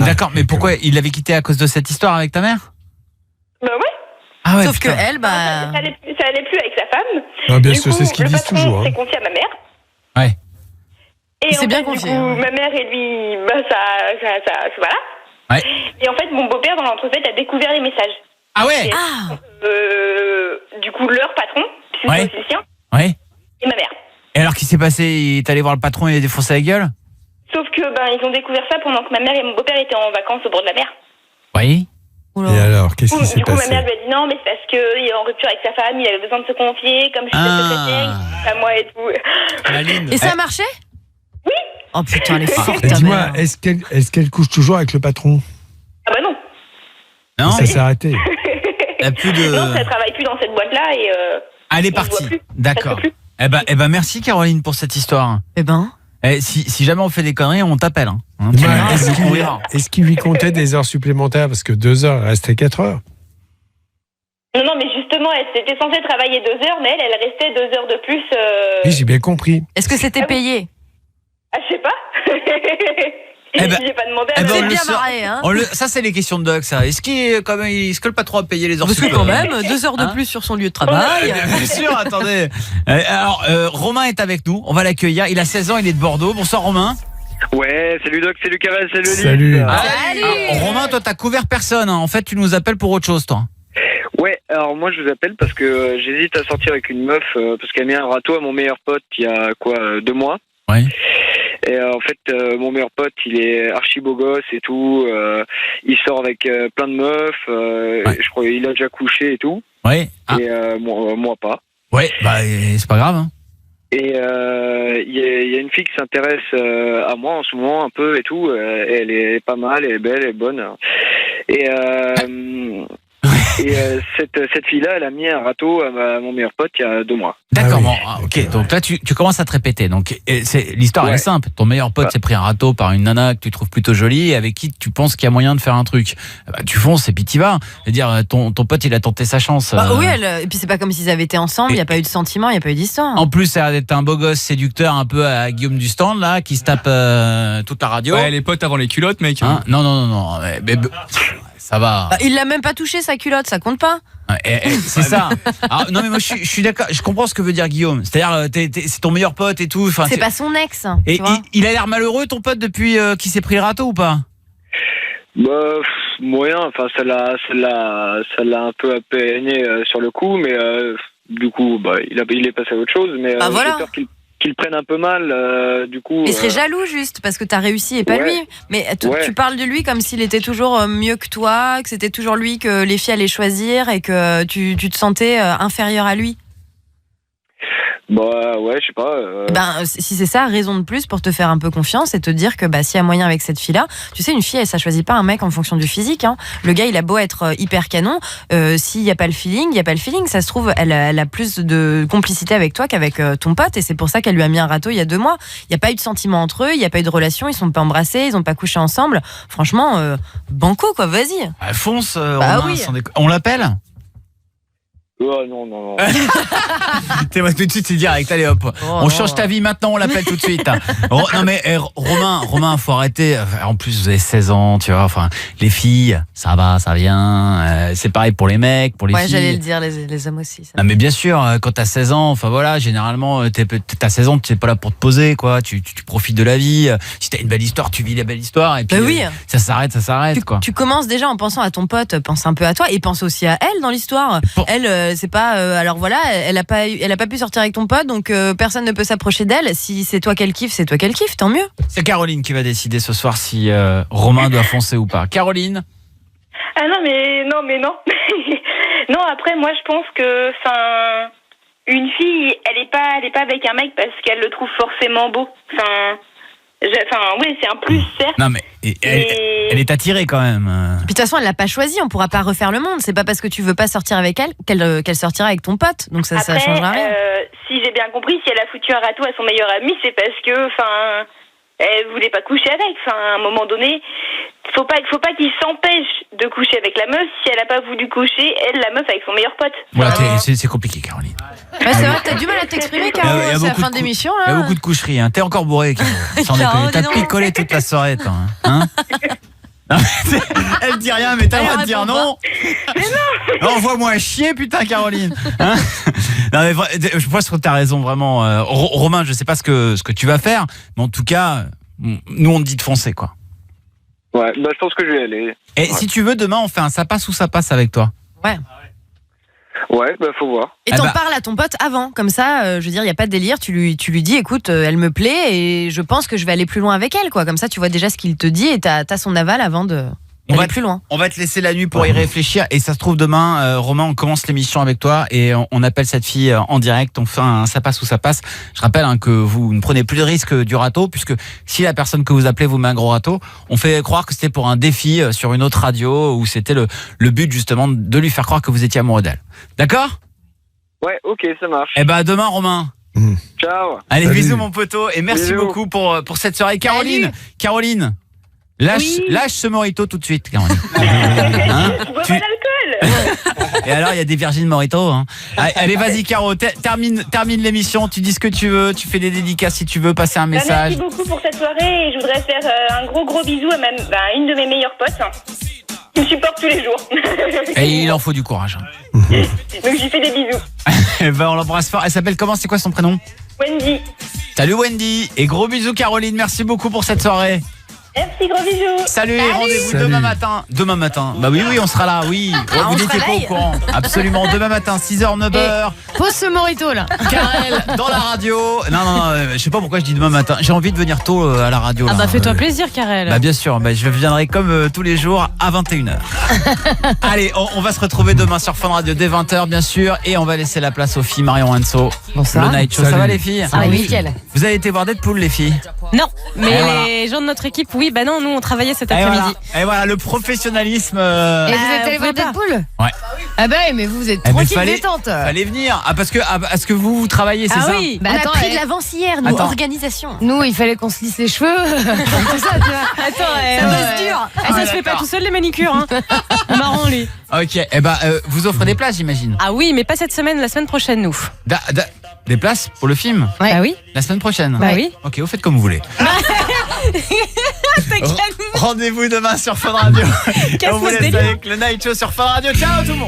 D'accord, mais pourquoi il l'avait quitté à cause de cette histoire avec ta mère? Ouais. Ah ouais. Sauf que elle, ça allait plus avec sa femme. Ah bien sûr, c'est ce qu'ils disent toujours. Le patron s'est confié à ma mère. Ouais. Et en fait, du coup, ma mère et lui, voilà. Ouais. Et en fait, mon beau-père, dans l'entrefait, a découvert les messages. Ah ouais. Du coup, leur patron, puisque c'est aussi le sien. Ouais. Et ma mère. Et alors, qu'est-ce qui s'est passé? Il est allé voir le patron et il a défoncé la gueule? Sauf que, ils ont découvert ça pendant que ma mère et mon beau-père étaient en vacances au bord de la mer. Oui. Et alors, qu'est-ce qui s'est passé? Du coup, ma mère lui a dit non, mais c'est parce qu'il est en rupture avec sa femme, il avait besoin de se confier, comme je suis secrétaire, à moi et tout. Et ça a marché? Oui. Oh putain, elle est forte. Dis-moi, est-ce qu'elle couche toujours avec le patron? Ah bah non. Non. Ça s'est arrêté. Non, ça travaille plus dans cette boîte-là et. Elle est partie. D'accord. Eh ben, merci Caroline pour cette histoire. Si jamais on fait des conneries, on t'appelle. Est-ce qu'il lui comptait des heures supplémentaires? Parce que 2 heures, il restait 4 heures. Non, mais justement, elle était censée travailler 2 heures, mais elle restait 2 heures de plus. Oui, j'ai bien compris. Est-ce que c'était payé? Ah, je sais pas. J'ai pas demandé à c'est bien marré, hein. Ça, c'est les questions de Doc, ça. Est-ce que le patron a payé les heures supplémentaires? Parce que quand même, 2 heures de plus sur son lieu de travail. Bien sûr, attendez. Alors, Romain est avec nous. On va l'accueillir. Il a 16 ans, il est de Bordeaux. Bonsoir, Romain. Ouais, salut Doc, salut Karel, salut Olivier. Salut. Romain, toi t'as couvert personne, hein. En fait tu nous appelles pour autre chose toi. Ouais, alors moi je vous appelle parce que j'hésite à sortir avec une meuf parce qu'elle a mis un râteau à mon meilleur pote il y a 2 mois. Ouais. Et en fait mon meilleur pote il est archi beau gosse et tout, il sort avec plein de meufs, je crois qu'il a déjà couché et tout. Ouais. Et moi pas. Ouais, bah c'est pas grave hein. Et il y a une fille qui s'intéresse à moi en ce moment un peu et tout. Elle est pas mal, elle est belle, elle est bonne. Et cette fille-là, elle a mis un râteau à mon meilleur pote il y a 2 mois. D'accord, bon, ok. Donc là, tu commences à te répéter. Donc l'histoire elle est simple. Ton meilleur pote s'est pris un râteau par une nana que tu trouves plutôt jolie et avec qui tu penses qu'il y a moyen de faire un truc. Bah, tu fonces et puis t'y vas. C'est-à-dire, ton pote, il a tenté sa chance. Oui, et puis c'est pas comme s'ils avaient été ensemble. Il n'y a pas eu de sentiment, il n'y a pas eu d'histoire. En plus, ça a l'air d'être un beau gosse séducteur un peu à Guillaume du Stand là, qui se tape toute la radio. Ouais, les potes avant les culottes, mec. Hein, non. Mais, ça va. Bah, il l'a même pas touché sa culotte, ça compte pas. C'est ça. Alors, non mais moi je suis d'accord, je comprends ce que veut dire Guillaume. C'est-à-dire c'est ton meilleur pote et tout. Enfin, c'est pas son ex. Et il a l'air malheureux ton pote depuis qu'il s'est pris le râteau ou pas? Bah moyen. Enfin ça l'a un peu appeiné sur le coup, mais du coup bah il est passé à autre chose. Mais voilà. j'ai peur qu'il prenne un peu mal, du coup. Il serait jaloux juste parce que t'as réussi et pas lui. Mais tu parles de lui comme s'il était toujours mieux que toi, que c'était toujours lui que les filles allaient choisir et que tu te sentais inférieur à lui. Bah ouais, je sais pas. Si c'est ça, raison de plus pour te faire un peu confiance et te dire que s'il y a moyen avec cette fille-là, tu sais, une fille, ça choisit pas un mec en fonction du physique. Hein. Le gars, il a beau être hyper canon, s'il y a pas le feeling, il y a pas le feeling. Ça se trouve, elle a plus de complicité avec toi qu'avec ton pote, et c'est pour ça qu'elle lui a mis un râteau il y a 2 mois. Il y a pas eu de sentiment entre eux, il y a pas eu de relation, ils sont pas embrassés, ils ont pas couché ensemble. Franchement, banco quoi, vas-y. Fonce. Romain, on l'appelle. Oh non. T'es tout de suite, c'est direct. Allez hop, on change ta vie maintenant, on l'appelle tout de suite. Non mais Romain, faut arrêter. En plus, vous avez 16 ans, tu vois. Enfin, les filles, ça va, ça vient. C'est pareil pour les mecs, pour les filles. Ouais, j'allais le dire, les hommes aussi. Ça. Non mais bien sûr, quand t'as 16 ans, enfin voilà, généralement, t'as 16 ans, t'es pas là pour te poser, quoi. Tu profites de la vie. Si t'as une belle histoire, tu vis la belle histoire. Et puis oui. Ça s'arrête, quoi. Tu commences déjà en pensant à ton pote, pense un peu à toi et pense aussi à elle dans l'histoire. Elle, c'est pas alors voilà, elle a pas pu sortir avec ton pote, donc personne ne peut s'approcher d'elle. Si c'est toi qu'elle kiffe, tant mieux. C'est Caroline qui va décider ce soir si Romain doit foncer ou pas. Caroline. Ah non mais non. Non, après moi je pense que une fille, elle est pas avec un mec parce qu'elle le trouve forcément beau. Oui, c'est un plus, certes. Non, mais elle est attirée quand même. Puis de toute façon, elle l'a pas choisi, on pourra pas refaire le monde. C'est pas parce que tu veux pas sortir avec elle qu'elle sortira avec ton pote. Donc ça changera rien. Si j'ai bien compris, si elle a foutu un râteau à son meilleur ami, c'est parce que, elle voulait pas coucher avec. À un moment donné, faut pas qu'il s'empêche de coucher avec la meuf si elle a pas voulu coucher, la meuf, avec son meilleur pote. Voilà, c'est compliqué, Caroline. Ouais, c'est vrai que t'as du mal à t'exprimer, Caro. C'est la fin d'émission. Il y a beaucoup de coucheries. Hein. T'es encore bourré, Caro. T'as picolé toute la soirée, toi. Hein. Elle dit rien, mais t'as le droit de dire non. Mais non. Envoie-moi chier, putain, Caroline. Hein, non, mais je pense que t'as raison, vraiment. Romain, je sais pas ce que tu vas faire, mais en tout cas, nous, on te dit de foncer, quoi. Ouais, je pense que je vais aller. Et si tu veux, demain, on fait un ça passe ou ça passe avec toi. Ouais. Ouais, faut voir. Et t'en parles à ton pote avant, comme ça, je veux dire, il y a pas de délire, tu lui dis, écoute, elle me plaît et je pense que je vais aller plus loin avec elle, quoi. Comme ça, tu vois déjà ce qu'il te dit et t'as son aval avant d'aller plus loin. On va te laisser la nuit pour y réfléchir et ça se trouve demain, Romain, on commence l'émission avec toi et on appelle cette fille en direct, on fait un ça passe ou ça passe. Je rappelle que vous ne prenez plus de risque du râteau puisque si la personne que vous appelez vous met un gros râteau, on fait croire que c'était pour un défi sur une autre radio où c'était le but justement de lui faire croire que vous étiez amoureux d'elle. D'accord ? Ouais, ok, ça marche. Eh ben à demain, Romain. Ciao. Allez, Salut. bisous mon poteau et merci beaucoup pour cette soirée. Caroline, lâche ce mojito tout de suite, Caroline. Je bois pas d'alcool. Et alors, il y a des virgines mojito. Hein. Allez, vas-y, Caro, termine l'émission. Tu dis ce que tu veux, tu fais des dédicaces si tu veux passer un message. Merci beaucoup pour cette soirée et je voudrais faire un gros bisou à une de mes meilleures potes. Qui me supporte tous les jours. Et il en faut du courage. Donc j'y fais des bisous. On l'embrasse fort. Elle s'appelle comment? C'est quoi son prénom? Wendy. Salut Wendy et gros bisous Caroline, merci beaucoup pour cette soirée. Merci, gros bisous. Salut, et rendez-vous demain matin. Demain matin. Bah oui, on sera là, oui. Vous n'étiez pas au courant. Absolument, demain matin, 6h, 9h. Pose ce morito là. Karel, dans la radio. Non, je sais pas pourquoi je dis demain matin. J'ai envie de venir tôt à la radio. Ah là. bah fais-toi plaisir, Karel. Bah bien sûr, je viendrai comme tous les jours à 21h. Allez, on va se retrouver demain sur Fun Radio dès 20h, bien sûr. Et on va laisser la place aux filles. Marion Hanso. Bonsoir. Le Night Show, ça va les filles? Ah oui, nickel. Vous avez été voir Deadpool, les filles? Non, mais les gens de notre équipe, oui, bah non, nous on travaillait cet après-midi. Et voilà, le professionnalisme. Et vous êtes allé voir Deadpool? Ouais. Ah bah mais vous êtes tranquille, détente. Fallait venir. Ah parce que vous travaillez, c'est ça? Ah oui. Bah, on a pris de l'avance hier, nous, organisation. Nous, il fallait qu'on se lisse les cheveux. Tout ça, tu vois. Attends, ça bosse dur. Ça se fait pas tout seul les manicures. Hein. Marrant lui. Ok, vous offrez des places, j'imagine. Ah oui, mais pas cette semaine, la semaine prochaine, nous. Des places pour le film? Ouais. Ah oui. La semaine prochaine? Bah oui. Ok, vous faites comme vous voulez. Rendez-vous demain sur Fun Radio. On vous laisse avec le Night Show sur Fun Radio. Ciao tout le monde.